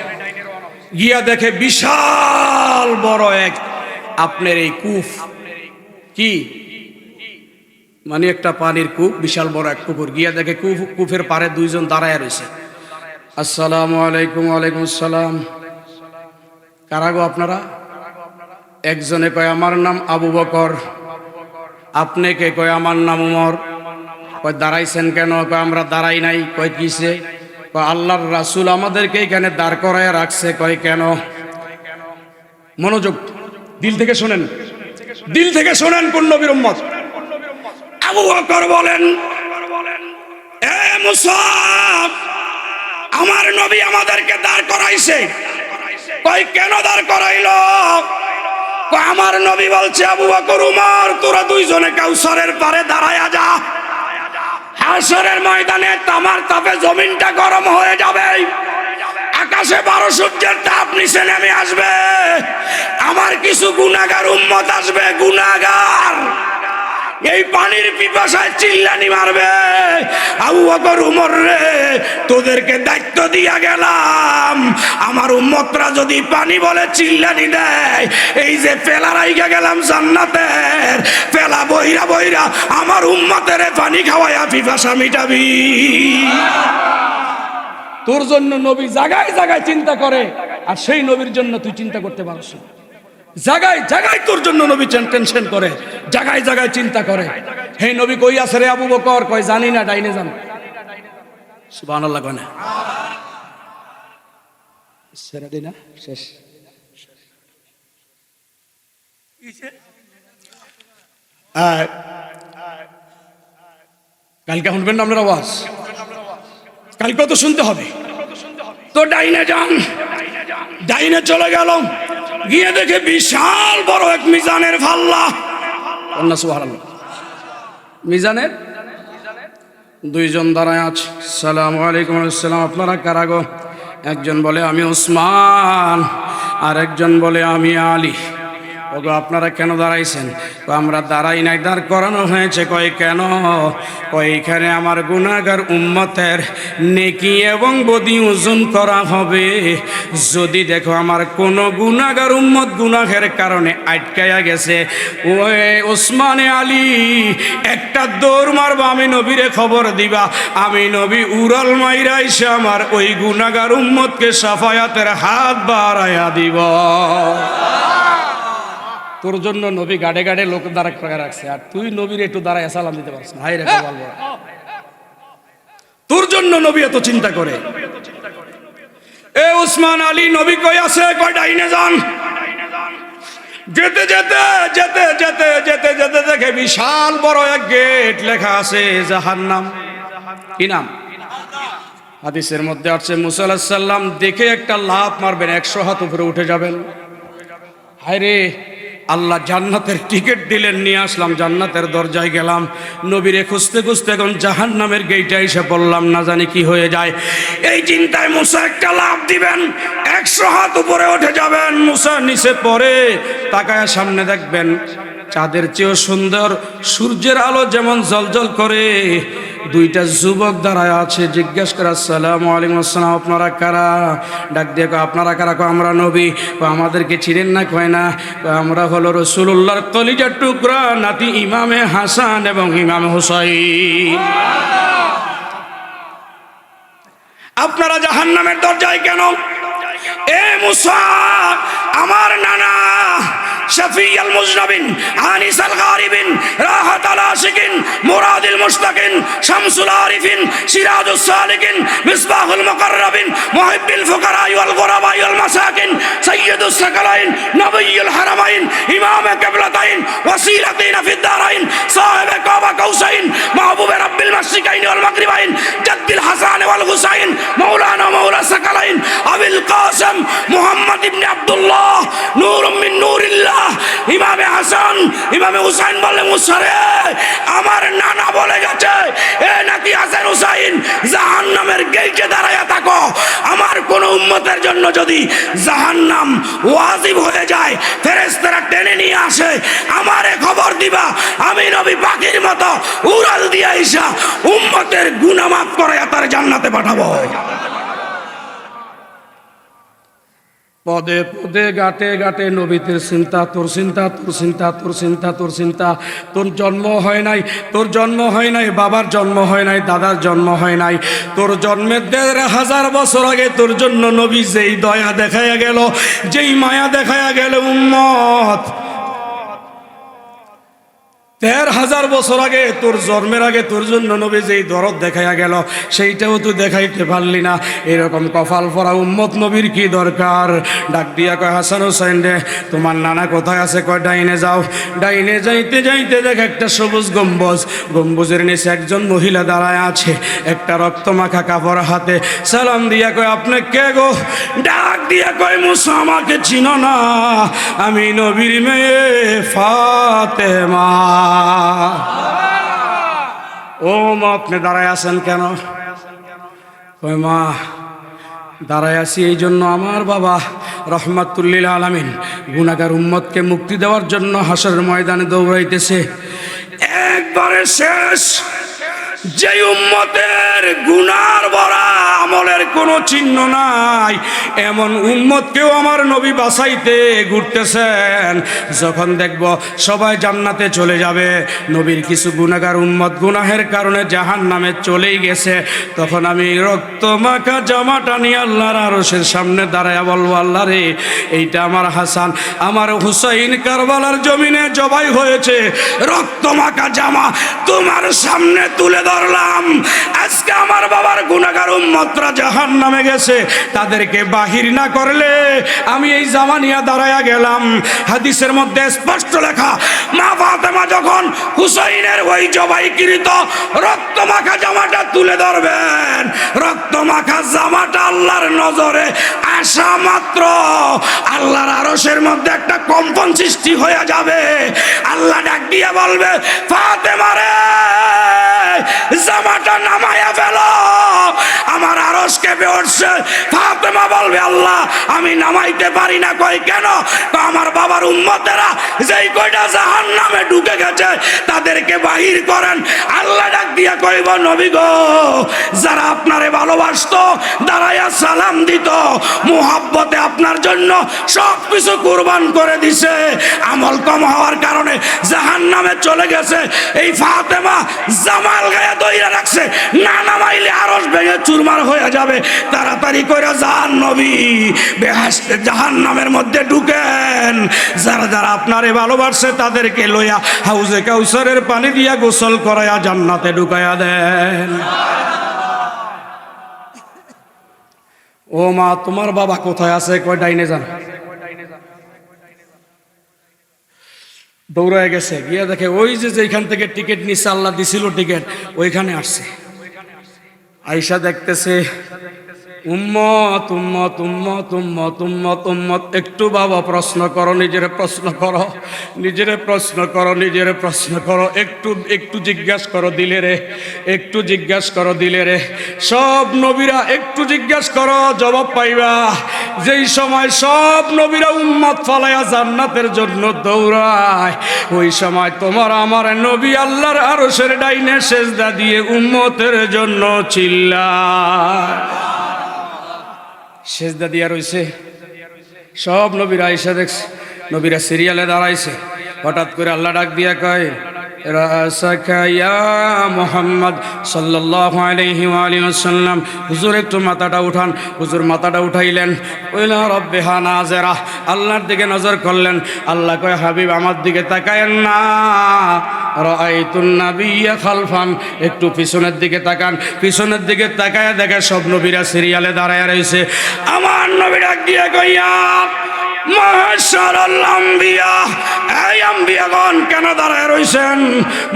গিয়া দেখে বিশাল বড় এক আপনার এই কূপ, কি মানে একটা পানির কূপ, বিশাল বড় এক পুকুর। গিয়া দেখে কূপের পারে 2 জন দাঁড়ায় রয়েছে। আসসালামু আলাইকুম। ওয়ালাইকুম আসসালাম। কারা গো আপনারা? একজনে কয় আমার নাম আবু বকর, আপনি কে? কয় আমার নাম উমর। কয় দাঁড়াইছেন কেন? কয় আমরা দাঁড়াই নাই। কয় কিসে? কয় আল্লাহর রাসূল আমাদেরকে এখানে দাঁড় করায় রাখছে। কয় কেন? মনোযোগ, দিল থেকে শোনেন, দিল থেকে শোনেন কোন নবীর উম্মত। আবু বকর বলেন, এ মুসাব, আমার নবী আমাদেরকে দাঁড় করাইছে। কয় কেন দাঁড় করাইলো? কয় আমার নবী বলছে আবু বকর উমর তোরা দুইজনে কাউসারের পারে দাঁড়ায়া যা, হাসরের ময়দানে তামার তাপে জমিনটা গরম হয়ে যাবে, আকাশে 12 সূর্যের তাপ নিচে নেমে আসবে, আমার কিছু গুনাহগার উম্মত আসবে, গুনাহগার এই পানির পিপাসায় চিল্লানি মারবে, আবু বকর উমর রে তোদেরকে দায়িত্ব দিয়া গেলাম, আমার উম্মতরা যদি পানি বলে চিল্লানি দেয়, এই যে ফেলা রাইগা গেলাম জান্নাতের, ফেলা বইরা বইরা আমার উম্মতের পানি খাওয়াইয়া পিপাসা মিটাবি। তোর জন্য নবী জায়গায় জায়গায় চিন্তা করে, আর সেই নবীর জন্য তুই চিন্তা করতে পারছ না। জায়গায় জায়গায় তোর জন্য নবী টেনশন করে, জায়গায় জায়গায় চিন্তা করে। হে নবী কই আছে রে আবু বকর? কয় জানি না, ডাইনে যান। সুবহানাল্লাহ কয় না? ছেড়ে দিই না, শেষ। কালকে শুনবেন না আপনার আওয়াজ? কালকে তো শুনতে হবে। তো ডাইনে যান, ডাইনে চলে গেল, গিয়ে দেখে বিশাল বড় এক মিজানের পাল্লা। সুবহানাল্লাহ। মিজানের দুইজন দাঁড়ায় আছে। সালামু আলাইকুম। আসসালাম। আপনারা কারা গো? একজন বলে আমি ওসমান, আর একজন বলে আমি আলী। ওগো আপনারা কেন দাঁড়াইছেন? আমরা দাঁড়াই নাই, দাঁড় করানো হয়েছে। কয় কেন? কয় এখানে আমার গুনাহগার উম্মতের নেকি এবং বদি ওজন করা হবে। যদি দেখো আমার কোনো গুনাহগার উম্মত গুনাহের কারণে আটকায়া গেছে, ওই ওসমানে আলী একটা দৌড় মারবা, আমি নবীরে খবর দিবা, আমি নবী উড়াল মাইরা এসে আমার ওই গুনাহগার উম্মতকে সাফায়াতের হাত বাড়াইয়া দিব। তোর জন্য নবী গাড়ে গাড়ে লোক দাঁড়া রাখছে, আর তুই নবীর একটু দাঁড়ায় সালাম দিতে পারছিস না। হাই রে বলবো, তোর জন্য নবী এত চিন্তা করে। এ উসমান আলী নবী কই আছে? কয় ডাইনে যান। যেতে যেতে যেতে যেতে যেতে যেতে দেখে বিশাল বড় এক গেট, লেখা আছে জাহান্নাম। কি নাম? হাদিসের মধ্যে আছে মুসা আলাইহিস সালাম দেখে একটা লাফ মারবেন, 100 হাত উপরে উঠে যাবেন। হায় রে, আল্লাহ জান্নাতের টিকিট দিলেন, নিয়ে আসলাম, জান্নাতের দরজায় গেলাম, নবীরে খুঁজতে খুঁজতে এখন জাহান্নামের গেটে এসে বললাম, না জানি কি হয়ে যায়। এই চিন্তায় মুসা একটা লাফ দিবেন, 100 হাত উপরে উঠে যাবেন। মুসা নিচে পড়ে তাকায়া সামনে দেখবেন চাঁদের চেয়েও সুন্দর, সূর্যের আলো যেমন জলজল করে, দুইটা যুবক দাঁড়ায় আছে। জিজ্ঞেস করে আসসালামু আলাইকুম। আসসালাম। আপনারা কারা? ডাক দিয়ে আপনারা কারা? আমরা নবী। আমাদেরকে চিনেন না? কয় না। আমরা হলো রাসূলুল্লাহর কলিজার টুকরা নাতি ইমামে হাসান এবং ইমামে হুসাইন। আপনারা জাহান্নামের দরজায় কেন? এ মুসা, আমার নানা শফিউল মুজনবিন, আনিসুল গারিবিন, রাহাতুল আশিকিন, মুরাদুল মুশতাকিন, শামসুল আরিফিন, সিরাজুস সালিকিন, মিসবাহুল মুকাররাবিন, মুহিব্বুল ফুকারা ওয়াল গুরাবা ওয়াল মাসাকিন, সাইয়্যিদুস সাকালাইন, নবিয়ুল হারামাইন, ইমামে কিবলাতাইন, ওয়াসিলাতিন ফিদ দারাইন, সাহিবে কাবা কাউসাইন, মাহবুবে রাব্বিল মাশরিকাইন ওয়াল মাগরিবাইন, জাদ্দুল হাসান ওয়াল হুসাইন, মাওলানা মাওলা সাকালাইন, আবুল কাসিম মুহাম্মদ ইবনে আব্দুল্লাহ, নূরুম মিন নূরিল্লাহ, ইমামে হাসান ইমামে হুসাইন। বলে মুসারে, আমার নানা বলে গেছে এ নাকি হাসান হুসাইন জাহান্নামের গেটে দাঁড়ায়া থাকো, আমার কোন উম্মতের জন্য যদি জাহান্নাম ওয়াজিব হয়ে যায়, ফেরেশতারা টেনে নিয়ে আসে, আমারে খবর দিবা, আমি নবী পাখির মতো উড়াল দিয়া আইসা উম্মতের গুনাহ মাফ করে তার জান্নাতে পাঠাবো। পদে পদে গাটে গাটে নবীদের চিন্তা, তোর চিন্তা, তোর চিন্তা, তোর চিন্তা, তোর চিন্তা। তোর জন্ম হয় নাই, তোর জন্ম হয় নাই, বাবার জন্ম হয় নাই, দাদার জন্ম হয় নাই। তোর জন্মের ১,৫০০ বছর আগে তোর জন্য নবী যেই দয়া দেখাইয়া গেল, যেই মায়া দেখাইয়া গেল উম্মত, ১,৫০০ বছর আগে তোর জন্মের আগে তোর জন্য নবী যেই দরদ দেখাইয়া গেল, সেইটাও তুই দেখাইতে পারলি না। এরকম কপাল পরা উম্মত নবীর কি দরকার? ডাক দিয়া কয়, হাসান হোসেন রে, তোমার নানা কোথায় আছে? কয় ডাইনে যাও। ডাইনে যাইতে যাইতে দেখ একটা সবুজ গম্বুজ, গম্বুজের নিচে একজন মহিলা দাঁড়ায় আছে, একটা রক্তমাখা কাপড় হাতে। সালাম দিয়া কয়, আপনি কে গো? ডাক দিয়া কয়, মুসা, আমাকে চিনো না? আমি নবীর মেয়ে ফাতেমা। ও মা, আপনি দাঁড়ায় আছেন কেন? কই, মা, দাঁড়ায় আছি এই জন্য, আমার বাবা রহমাতুল্লিল আলামিন গুনাহগার উম্মতকে মুক্তি দেওয়ার জন্য হাসরের ময়দানে দৌড়াইতেছে। একবারে শেষ, যে উম্মতের গুনার ভরা আমলের কোনো চিহ্ন নাই, এমন উম্মতকেও আমার নবী বাঁচাইতে ঘুরতেছেন। যখন দেখব সবাই জান্নাতে চলে যাবে, নবীর কিছু গুনাহগার উম্মত গুনাহের কারণে জাহান্নামে চলেই গেছে, তখন আমি রক্ত মাখা জামাটা নিয়ে আল্লাহর আরশের সামনে দাঁড়ায়া বলবো, আল্লাহ রে, এইটা আমার হাসান, আমার হুসাইন কারবালার জমিনে জবাই হয়েছে, রক্ত মাখা জামা তোমার সামনে তুলে ধরলাম। আজকে আমার বাবার গুনাহগার উম্মতরা জাহান্নামে গেছে, তাদেরকে বাহির না করলে আমি এই জামা নিয়ে দাঁড়ায়া গেলাম। হাদিসের মধ্যে স্পষ্ট লেখা, মা ফাতেমা যখন হুসাইনের ওই জবাইকৃত রক্তমাখা জামাটা তুলে ধরবেন, রক্তমাখা জামাটা আল্লাহর নজরে আসা মাত্র আল্লাহর আরশের মধ্যে একটা কম্পন সৃষ্টি হয়ে যাবে। আল্লাহ ডাক দিয়ে বলবে, ফাতেমা রে, জামাটা নামায়া ফেলো। আমার আরশ কেঁপে উঠছে। ফাতেমা বলবে, আল্লাহ, আমি নামাইতে পারি না। কই কেন? আমার বাবার উম্মতেরা যেই কয়টা জাহান্নামে ঢুকে গেছে তাদেরকে বাহির করেন। আল্লাহ ডাক দিয়া কইব, নবী গো, যারা আপনারে ভালোবাসতো, দাঁড়াইয়া সালাম দিত, মুহাব্বতে আপনার জন্য সব কিছু কুরবান করে দিছে, আমল কম হওয়ার কারণে জাহান্নামে চলে গেছে, এই ফাতেমা জামাল গায়ে দইরা রাখছে, না নামাইলে আরশ ভেঙে চুরমার হয়ে যাবে। তাড়াতাড়ি করে যান নবী, বেহেশতে জাহান্নামের মধ্যে ঢুকেন। যারা যারা আপনারে ভালোবাসে তাদেরকে লইয়া হাউজে কাউসারের পানি দিয়া গোসল করায়া জান্নাতে ঢুকায়া দেন। ও মা, তোমার বাবা কোথায় আছে? কয় ডাইনে যান। দৌড়ায় গেছে, গিয়া দেখে ওই যে যেখান থেকে টিকিট নিচ্ছে, আল্লাহ দিছিল টিকিট, ওইখানে আসছে। আইসা দেখতেছে উম্মত উম্মত উম্মত উম্মত উম্মত উম্মত। একটু বাবা প্রশ্ন করো, নিজেরে প্রশ্ন করো, নিজেরে প্রশ্ন করো, নিজেরে প্রশ্ন করো, একটু একটু জিজ্ঞাসা করো দিলে রে, একটু জিজ্ঞাসা করো দিলে রে। সব নবীরা একটু জিজ্ঞাসা করো, জবাব পাইবা। যেই সময় সব নবীরা উম্মত ফালাইয়া জান্নাতের জন্য দৌড়ায়, ওই সময় তোমার আমার নবী আল্লাহর আরশের ডাইনে সেজদা দিয়ে উম্মতের জন্য চিল্লায়। সেজদা দিয়া রইছে। সব নবীরা আইসা দেখছে, নবীরা সিরিয়ালে দাঁড়াইছে। হঠাৎ করে আল্লাহ ডাক দিয়া কয়, রাসাকা ইয়া মুহাম্মদ সাল্লাল্লাহু আলাইহি ওয়া আলিহি ওয়াসাল্লাম, হুজুর একটু মাথাটা উঠান। হুজুর মাথাটা উঠাইলেন। ওইলা রব্বিহা নাযিরা, আল্লাহর দিকে নজর করলেন। আল্লাহ কয়, হাবিব আমার দিকে তাকায়েন না, রাআইতুন নাবিয়্যা খালফান, একটু পিছনের দিকে তাকান। পিছনের দিকে তাকায় দেখে সব নবীরা সিরিয়ালে দাঁড়ায় রয়েছে। আমার নবী ডাক দিয়ে কইয়া, মাশাআল্লাহ আম্বিয়া, এই আম্বিয়াগণ কেন দাঁড়ায় রইছেন?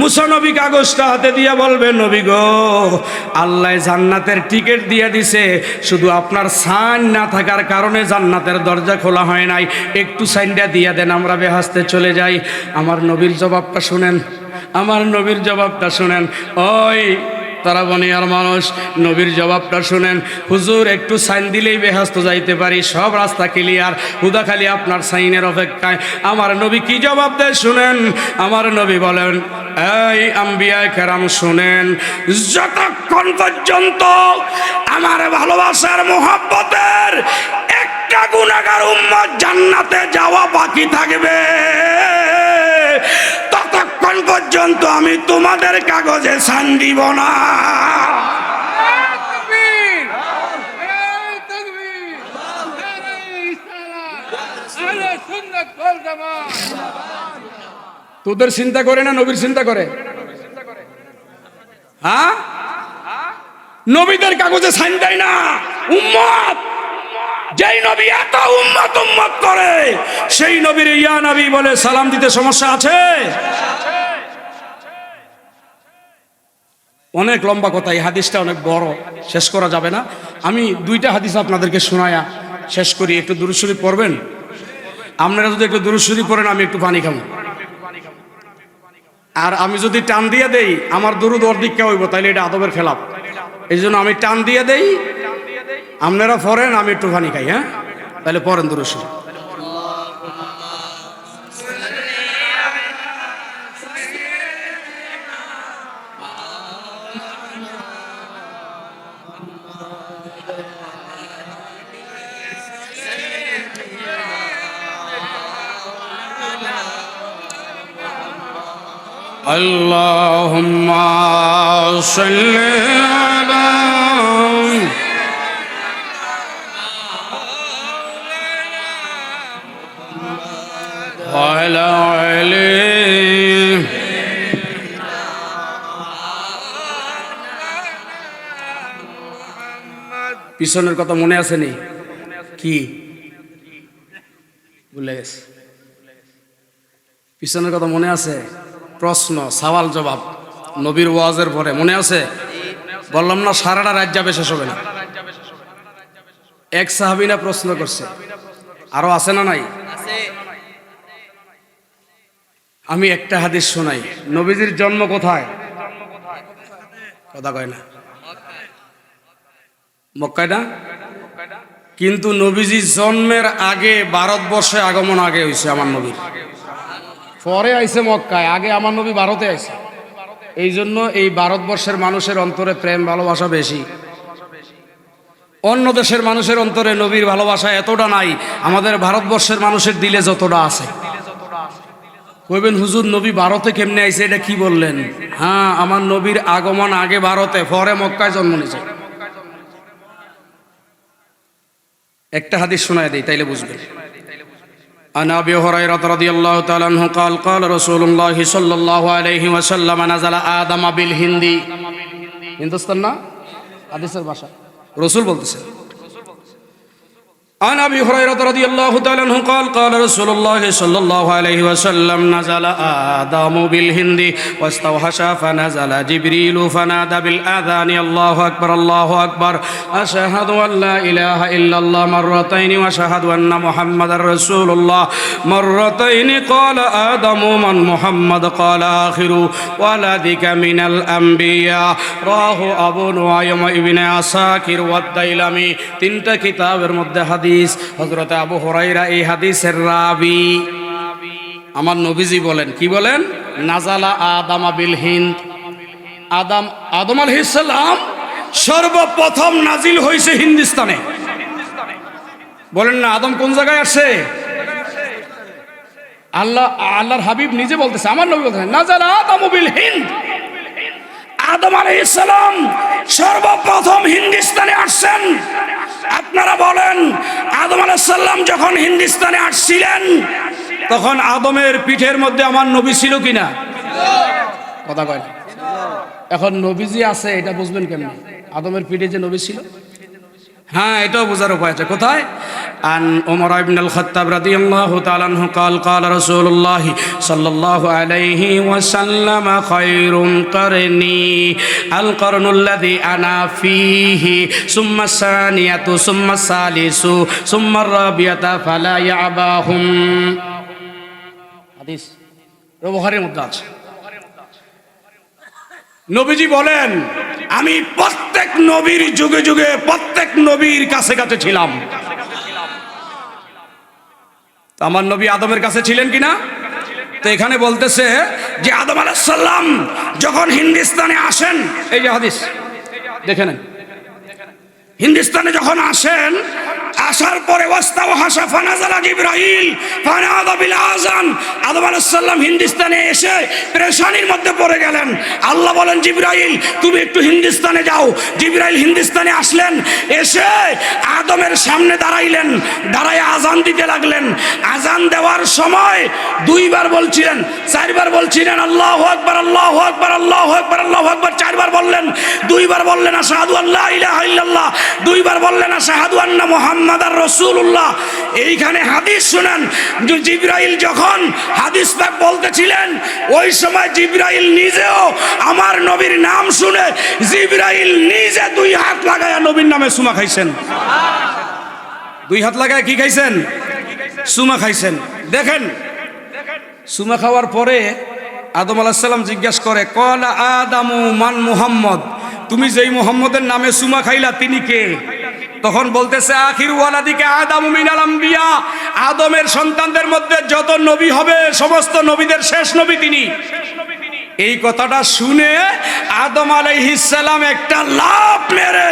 মুসা নবী কাগজটা হাতে দিয়ে বলবে, নবী গো, আল্লাহ জান্নাতের টিকিট দিয়ে দিছে, শুধু আপনার সাইন না থাকার কারণে জান্নাতের দরজা খোলা হয় নাই, একটু সাইনটা দিয়ে দেন, আমরা বেহেশতে চলে যাই। আমার নবীর জবাবটা শুনেন, আমার নবীর জবাবটা শুনেন। ওই তারা বনিয়ার মানুষ, নবীর জবাবটা শুনেন। হুজুর একটু সাইন দিলেই বেহেশত যাইতে পারি, সব রাস্তা ক্লিয়ার, হুদা খালি আপনার সাইনের অপেক্ষায়। আমার নবী কি জবাব দেয় শুনেন। আমার নবী বলেন, এই আম্বিয়া কেরাম শুনেন, যতক্ষণ পর্যন্ত আমার ভালোবাসার মোহাব্বতের একটা একটা গুনাহগার উম্মত জান্নাতে যাওয়া বাকি থাকবে, ততক্ষণ পর্যন্ত আমি তোমাদের কাগজে সাইন দিব না। তোদের চিন্তা করে না নবীর চিন্তা করে? হ্যাঁ, নবীদের কাগজে সাইন দেয় না উম্মত। যেই নবী এত উম্মত উম্মত করে, সেই নবীর ইয়া নবী বলে সালাম দিতে সমস্যা আছে? অনেক লম্বা কথা, এই হাদিসটা অনেক বড়, শেষ করা যাবে না। আমি দুইটা হাদিস আপনাদেরকে শোনায়া শেষ করি। একটু দুরূদ শরীফ পড়বেন? আপনারা যদি একটু দুরূদ শরীফ পড়েন আমি একটু পানি খাবো। আর আমি যদি টান দিয়ে দেই আমার দুরূদ অর্ধেক হইব, তাইলে এটা আদবের খেলাপ। এই জন্য আমি টান দিয়ে দেই, আপনারা পড়েন, আমি একটু পানি খাই। হ্যাঁ, তাহলে পড়েন দুরূদ শরীফ। আল্লাহুম্মা সাল্লি আলা ওয়ালা আলি পিছনের কথা মনে আছে নি? কি ভুলে গেছে? পিছনের কথা মনে আছে? প্রশ্ন, সওয়াল জবাব নবীর ওয়াজের পরে মনে আছে? বললাম না সারাটা রাত যাবে, শেষ হবে না। এক সাহাবীরা প্রশ্ন করছে, আরো আছে না নাই? আমি একটা হাদিস শোনাই। নবীজির জন্ম কোথায়? কথা কয় না, মক্কায় না? কিন্তু নবীজির জন্মের আগে ভারতবর্ষে আগমন আগে হয়েছে আমার নবীর, পরে আইছে মক্কায়, আগে আমার নবী ভারতে আইছে। এই জন্য এই ভারতবর্ষের মানুষের অন্তরে প্রেম ভালোবাসা বেশি। অন্য দেশের মানুষের অন্তরে নবীর ভালোবাসা এতটা নাই, আমাদের ভারতবর্ষের মানুষের দিলে যতটা আছে। কইবেন হুজুর নবী ভারতে কেমনে আইছে, এটা কি বললেন? হ্যাঁ, আমার নবীর আগমন আগে ভারতে, পরে মক্কায় জন্ম নিয়েছে। একটা হাদিস শোনায় দেই, তাইলে বুঝবেন। عن أبي هريرة رضي الله تعالى عنه قال قال رسول الله صلى الله عليه وسلم نزل آدم بالهند। হিন্দুস্তান না, হাদিসের ভাষা, রাসূল বলতেছেন। عن أبي هريرة رضي الله تعالى عنه قال قال رسول الله صلى الله عليه وسلم نزل آدم بالهند واستوحش فنزل جبريل فنادى بالآذان الله أكبر الله أكبر أشهد أن لا إله إلا الله مرتين وأشهد أن محمد رسول الله مرتين قال آدم من محمد قال آخر ولدك من الأنبياء راه أبو نعيم ابن عساكر والديلمي। তিনটা কিতাবের মধ্যে হাদিস। হযরত আবু হুরায়রা এই হাদিসের রাবী। আমার নবীজি বলেন, কি বলেন? নাজালা আদম বিল হিন্দ। আদম আলাইহিস সালাম সর্বপ্রথম নাজিল হয়েছে হিন্দুস্তানে। বলেন না, আদম কোন জায়গায় আসছে? আল্লাহর হাবিব নিজে বলতেছে, আমার নবী বলতেছেন নাজালা আদম বিল হিন্দ। আদম আলাইহিস সালাম সর্বপ্রথম হিন্দুস্তানে আসছেন। আপনারা বলেন, আদম আলাইহিস সালাম যখন হিন্দুস্তানে আসছিলেন তখন আদমের পিঠের মধ্যে আমার নবী ছিল কিনা? কথা কয় না। এখন নবীজি আছে, এটা বুঝবেন কেমনে? আদমের পিঠে যে নবী ছিল, হ্যাঁ, এটাও বোঝার উপায় আছে। কোথায়? আন ওমর ইবনে আল খাত্তাব রাদিয়াল্লাহু তাআলা আনহু قال قال رسول الله صلى الله عليه وسلم خير قرني القرن الذي انا فيه ثم الثانية ثم الثالث ثم الرابعة فلا يعباهم। হাদিস বুখারীর মধ্যে আছে। নবীজি বলেন, আমি প্রত্যেক নবীর যুগে যুগে প্রত্যেক নবীর কাছে কাছে ছিলাম। আমার নবী আদমের কাছে ছিলেন কিনা? তো এখানে বলতেছে যে আদম আলাইহিস সালাম যখন হিন্দুস্তানে আসেন, এই যে হাদিস দেখে নেন, হিন্দুস্তানে যখন আসেন, আসার পরে ওয়াস্তাও হাসা ফানাজালা জিবরাইল ফানাদা বিল আযান। আদম আলাইহিস সালাম হিন্দুস্তানে এসে পেরেশানির মধ্যে পড়ে গেলেন। আল্লাহ বলেন জিবরাইল তুমি একটু হিন্দুস্তানে যাও। জিবরাইল হিন্দুস্তানে আসলেন, এসে আদমের সামনে দাঁড়াইলেন, দাঁড়ায় আজান দিতে লাগলেন। আজান দেওয়ার সময় দুইবার বলছিলেন, চারবার বলছিলেন আল্লাহু আকবার আল্লাহু আকবার আল্লাহু আকবার আল্লাহু আকবার, চারবার বললেন। দুইবার বললেন আশহাদু আল্লা ইলাহা ইল্লাল্লাহ, দুইবার বললেন আশহাদু আন্না মুহাম্মাদার রাসূলুল্লাহ। এইখানে হাদিস শুনেন, জিবরাইল যখন হাদিস পাক বলতেছিলেন ওই সময় জিবরাইল নিজেও আমার নবীর নাম শুনে জিবরাইল নিজে দুই হাত লাগায়া নবীর নামে সুমা খাইছেন। দুই হাত লাগায় কি খাইছেন? সুমা খাইছেন। দেখেন, সুমা খাওয়ার পরে আদম আলাইহিস সালাম জিজ্ঞাসা করে ক্বালা আদামু মান মুহাম্মদ, তুমি যেই মুহাম্মদের নামে সুমা খাইলা তিনি কে? তখন বলতেছে আখিরু ওয়ালাদিকা আদামু মিনাল আম্বিয়া, আদমের সন্তানদের মধ্যে যত নবী হবে সমস্ত নবীদের শেষ নবী তিনি। এই কথাটা শুনে আদম আলাইহিস সালাম একটা লাফ মেরে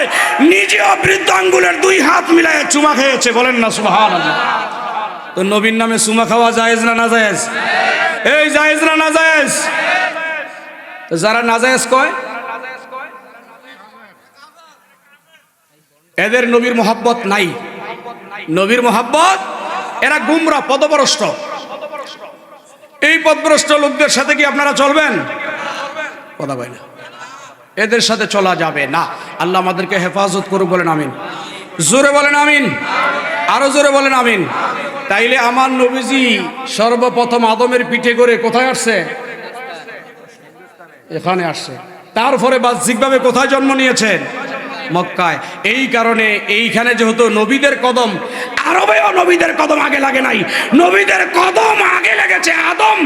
নিজেও বৃদ্ধ আঙ্গুলের দুই হাত মিলায়ে চুমা খেয়েছে। বলেন না সুবহানাল্লাহ। তো নবীর নামে চুমা খাওয়া জায়েজ না নাজায়েজ? এই জায়েজ না নাজায়েজ? যারা নাজায়েজ কয় এদের নবীর মোহাব্বত নাই। নবীর মোহাব্বত, এরা গুমরা, পদভ্রষ্ট। এই পদভ্রষ্ট লোকদের সাথে কি আপনারা চলবেন? কথা বলে না, এদের সাথে চলা যাবে না। আল্লাহ আমাদেরকে হেফাজত করুক, বলেন আমিন। জোরে বলেন আমিন, আরো জোরে বলেন আমিন। তাইলে আমার নবীজি সর্বপ্রথম আদমের পিঠে করে কোথায় আসছে? এখানে আসছে। তারপরে বাহ্যিকভাবে কোথায় জন্ম নিয়েছেন? মক্কায়। এই কারণে এইখানে যেহেতু নবীদের কদম, আরবেও নবীদের কদম আগে লাগে নাই, নবীদের কদম আগে লেগেছে। আদম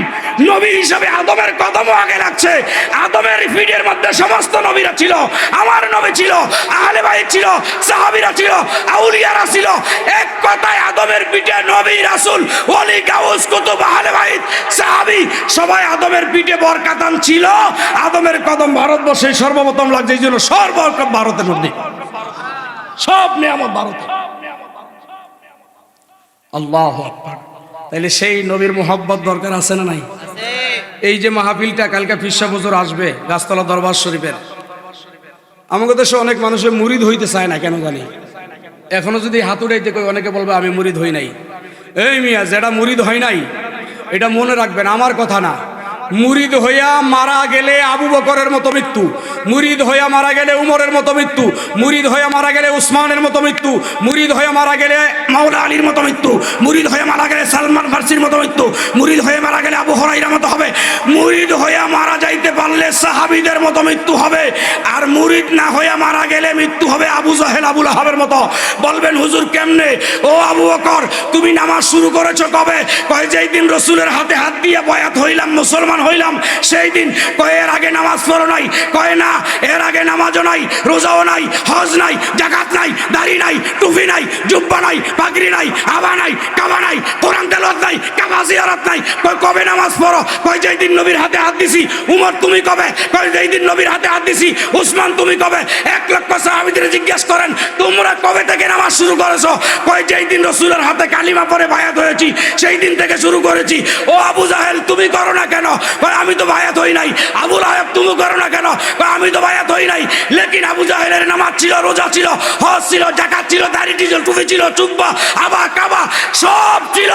নবী হিসাবে আদমের কদমও আগে লাগছে। আদমের পিঠের মধ্যে সমস্ত নবীরা ছিল, আমার নবী ছিল, আহলে বাইত ছিল, সাহাবীরা ছিল, আউলিয়ারা ছিল। এক কথায় আদমের পিঠে নবী, রাসূল, ওলি, গাউস, কুতুব, আহলে বাইত, সাহাবী সবাই আদমের পিঠে বরকাতান ছিল। আদমের কদম ভারতবর্ষে সর্বপ্রথম লাগছে, এই জন্য সর্বপ্রথম ভারতের মধ্যে সব নিয়ামত ভারতে। আল্লাহু আকবার। তাইলে সেই নবীর মোহাব্বত দরকার আছে না নাই? এই যে মাহফিলটা কালকে ফিরসা হুজুর আসবে গাছতলা দরবার শরীফের, আমাদের দেশে অনেক মানুষের মুরিদ হইতে চায় না, কেন জানি। এখনো যদি হাত উঠাইতে কই অনেকে বলবে আমি মুরিদ হই নাই। এই মিয়া, যেটা মুরিদ হয় নাই এটা মনে রাখবেন, আমার কথা না। মুরিদ হইয়া মারা গেলে আবু বকরের মতো মৃত্যু, মুরিদ হইয়া মারা গেলে উমরের মতো মৃত্যু, মুরিদ হইয়া মারা গেলে উসমানের মতো মৃত্যু, মুরিদ হইয়া মারা গেলে মাওলা আলীর মতো মৃত্যু, মুরিদ হয়ে মারা গেলে সালমান ফার্সির মতো মৃত্যু, মুরিদ হয়ে মারা গেলে আবু হুরায়রার মতো হবে, মুরিদ হইয়া মারা যাইতে পারলে সাহাবীদের মতো মৃত্যু হবে। আর মুরিদ না হইয়া মারা গেলে মৃত্যু হবে আবু জাহেল, আবু লাহাবের মতো। বলবেন হুজুর কেমনে? ও আবু বকর, তুমি নামাজ শুরু করেছো কবে? কয় যেই দিন রসুলের হাতে হাত দিয়ে বয়াত হইলাম, মুসলমান হইলাম সেই দিন। কয় এর আগে নামাজ পড়ো নাই? কয় না, এর আগে নামাজও নাই, রোজাও নাই, হজ নাই, যাকাত নাই, দাড়ি নাই, টুপি নাই, জুব্বা নাই, পাগড়ি নাই, আবা নাই, কাবা নাই, কোরআন তেলাওয়াত নাই, কাবা জিয়ারত নাই। কয় কবে নামাজ পড়ো? কয় যেই দিন নবীর হাতে হাত দিছি। উমর তুমি কবে? কয় যেই দিন নবীর হাতে হাত দিছি। উসমান তুমি কবে? 1 লক্ষ সাহাবীদের জিজ্ঞেস করেন তোমরা কবে থেকে নামাজ শুরু করেছো? কয় যেই দিন রাসূলের হাতে কালিমা পড়ে বায়াত হয়েছি সেই দিন থেকে শুরু করেছি। ও আবু জাহেল তুমি করো না কেন? কয় আমি তো বায়াত হই নাই। আবু লাহাব তুমি করো না কেন? কয় আমি তো বায়াত হই নাই। লেকিন আবু জাহেলের নামাজ ছিল, রোজা ছিল, হজ ছিল, যাকাত ছিল, দাড়ি ছিল, টুপি ছিল, জুব্বা, আবা, কাবা সব ছিল,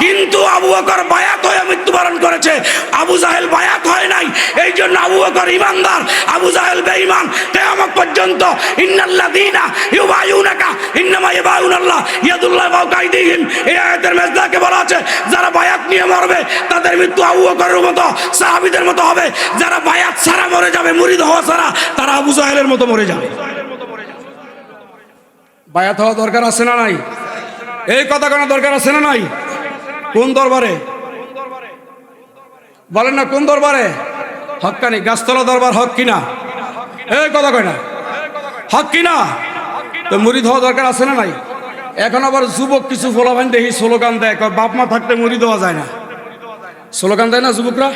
কিন্তু আবু বকর বায়াত হয়ে মৃত্যুবরণ করেছে। আবু জাহেল বায়াত হয় নাই। এই জন্য আবু বকর ঈমানদার, আবু জাহেল বেঈমান। কিয়ামত পর্যন্ত ইন্নাল্লাযীনা ইউবাইউনাকা ইন্নামা ইউবাইউনাল্লাহ ইয়াদুল্লাহি ফাওকা আইদিহিম, এই আয়াতের মেজদাকে বলা আছে যারা বায়াত নিয়ে মরবে তাদের মৃত্যু আবু বকরের মতো, সাহাবীদের মতো হবে। যারা বায়াত ছাড়া মরে যাবে, মুরিদ হওয়া ছাড়া, তারা আবু জাহেলের মতো মরে যাবে। বায়াত হওয়া দরকার আছে না নাই? এই কথা কেন দরকার আছে না নাই? কোন দরবারে বলেন না? কোন দরবারে? হক্কানি গাছতলা দরবার হক কিনা? এই কথা কয় না, হক কিনা? তো মুরিদ হওয়া দরকার আছে না নাই? এখন আবার যুবক কিছু ফলাফান দেখি স্লোগান দেয়, বাপ মা থাকতে মুরিদ হওয়া যায় না। স্লোগান দেয় না যুবকরা?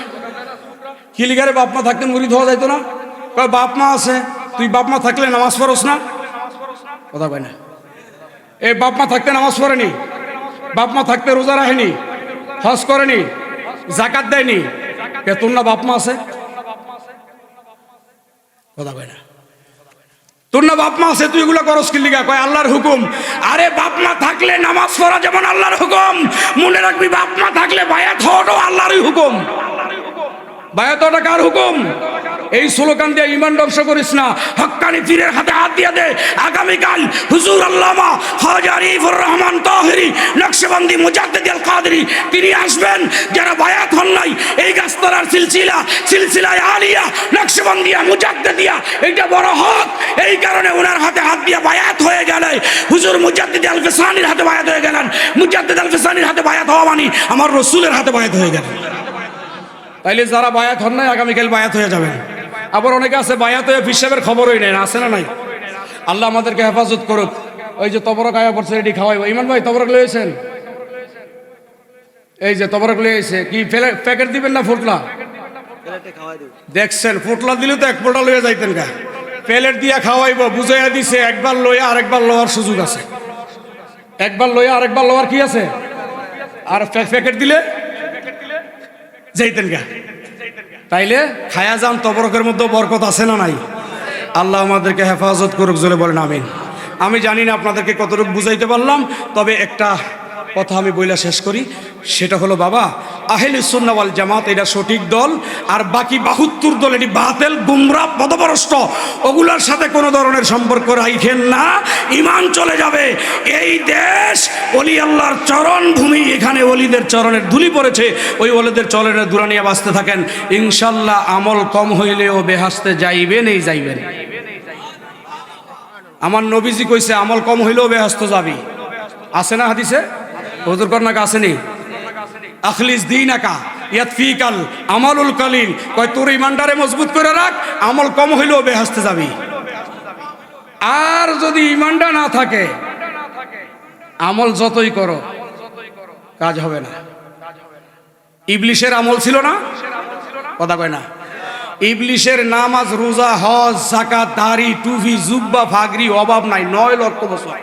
কি লিগারে বাপ মা থাকতে মুরিদ হওয়া যাইতো না? কয় বাপ মা আছে, তুই বাপ মা থাকলে নামাজ পড়স না? কথা কয় না। এই বাপ মা থাকতে নামাজ পড়েনি, বাপ মা থাকতে রোজা রাখেনি, হজ করেনি, জাকাত দেয়নি, কে তোর না বাপ মা আছে? কথা কয় না। তোর না বাপ মা আছে, তুই এগুলো করস কি লিগা? কয় আল্লাহর হুকুম। আরে বাপ মা থাকলে নামাজ পড়া যেমন আল্লাহর হুকুম, মনে রাখবি বাপ মা থাকলে বায়াত হওয়াটাও আল্লাহরই হুকুম। বায়াত হওয়াটা কার হুকুম? এই স্লোগান দিয়ে ইমান ধ্বংস করিস না। হক্কানি পীরের হাতে হাত দিয়ে দে। আগামীকাল হুজুর আল্লামা খাজা আরিফুর রহমান তাহেরি নকশবন্দি মুজাদ্দিদ আল কাদরি তিনি আসবেন। যারা বায়াত হন নাই, এই গাছতলার সিলসিলায় আলিয়া নকশবন্দিয়া মুজাদ্দিদিয়া এটা বড় হক। এই কারণে ওনার হাতে হাত দিয়ে বায়াত হয়ে গেলে হুজুর মুজাদ্দিদ আল ফিসানির হাতে বায়াত হয়ে গেলেন। মুজাদ্দিদ আল ফিসানির হাতে বায়াত হওয়া মানে আমার রসুলের হাতে বায়াত হয়ে গেলেন। তাইলে যারা বায়াত হন নাই আগামীকাল বায়াত হয়ে যাবেন। আবার অনেকে আছে বায়াত হয়ে হিসাবের খবরই নেই, আছে না নাই? আল্লাহ আমাদেরকে হেফাজত করুক। ওই যে তবরক আয়া পড়ছে, এটি খাওয়াইব। ইমান ভাই তবরক লয়েছেন? এই যে তবরক লয়েছে, কি প্যাকেট দিবেন না ফুটলা? দেখছেন, ফুটলা দিলে তো এক ফোঁটা লয়ে যাইতেন গা। প্লেট দিয়া খাওয়াইব, বুঝাইয়া দিছে একবার লইয়া আরেকবার লওয়ার সুযোগ আছে। একবার লইয়া আরেকবার লওয়ার কি আছে? আর প্যাকেট দিলে যাইতেন গা। তাইলে খায়া যান, তবরকের মধ্যে বরকত আছে না নাই? আল্লাহ আমাদেরকে হেফাজত করুক, জোরে বলেন আমিন। আমি জানি না আপনাদেরকে কতটুকু বুঝাইতে পারলাম, তবে একটা কথা আমি বইলা শেষ করি। সেটা হলো বাবা, আহলে সুন্নাহ ওয়াল জামাত এটা সঠিক দল, আর বাকি 72 দল এটি বাতিল, গুমরাহ, পথভ্রষ্ট। ওগুলোর সাথে কোনো ধরনের সম্পর্ক রাখেন না, ঈমান চলে যাবে। এই দেশ ওলি আল্লাহর চরণ ভূমি, এখানে ওলিদের চরণের ধুলি পড়েছে। ওই ওলিদের চরণের ধুলা নিয়ে বাঁচতে থাকেন, ইনশাল্লাহ আমল কম হইলেও বেহেশতে যাইবেন। এই যাইবেন। আমার নবীজি কইছে আমল কম হইলেও বেহেশতে যাবি। আছে না হাদিসে? হুজুর কর্নাকা আসেনি? আখলিস দীনাকা ইয়াতফিকাল আমালুল কালিল। কয় তোর ইমানটারে মজবুত করে রাখ, আমল কম হইলেও বেহেশতে যাবি। আর যদি ইমানটা না থাকে, আমল যতই করো কাজ হবে না। ইবলিশের আমল ছিল না? কথা কয় না। ইবলিশের নামাজ, রোজা, হজ, যাকাত, দাড়ি, টুপি, জুব্বা, ফাগরি অভাব নাই, 9 লক্ষ বছর।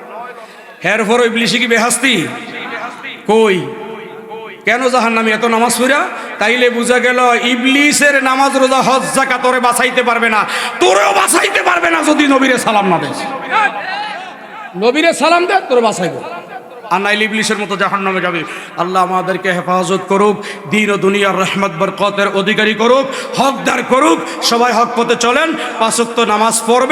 এরপর ইবলিশে কি বেহেশতি? কই? কেন জাহান্নামী? এত নামাজ পড়া? তাইলে বুঝা গেল ইবলিশের নামাজ, রোজা, হজ, যাকাত তোরে বাঁচাইতে পারবে না, তোরেও বাঁচাইতে পারবে না যদি নবীরে সালাম না দেস। নবীরে সালাম দে, তোরে বাঁচাইব। আর নাইলে ইবলিশের মতো জাহান্নামে যাবে। আল্লাহ আমাদেরকে হেফাজত করুক, দিন ও দুনিয়ার রহমত বরকতের অধিকারী করুক, হকদার করুক। সবাই হক পথে চলেন, 5 ওয়াক্ত নামাজ পড়বেন।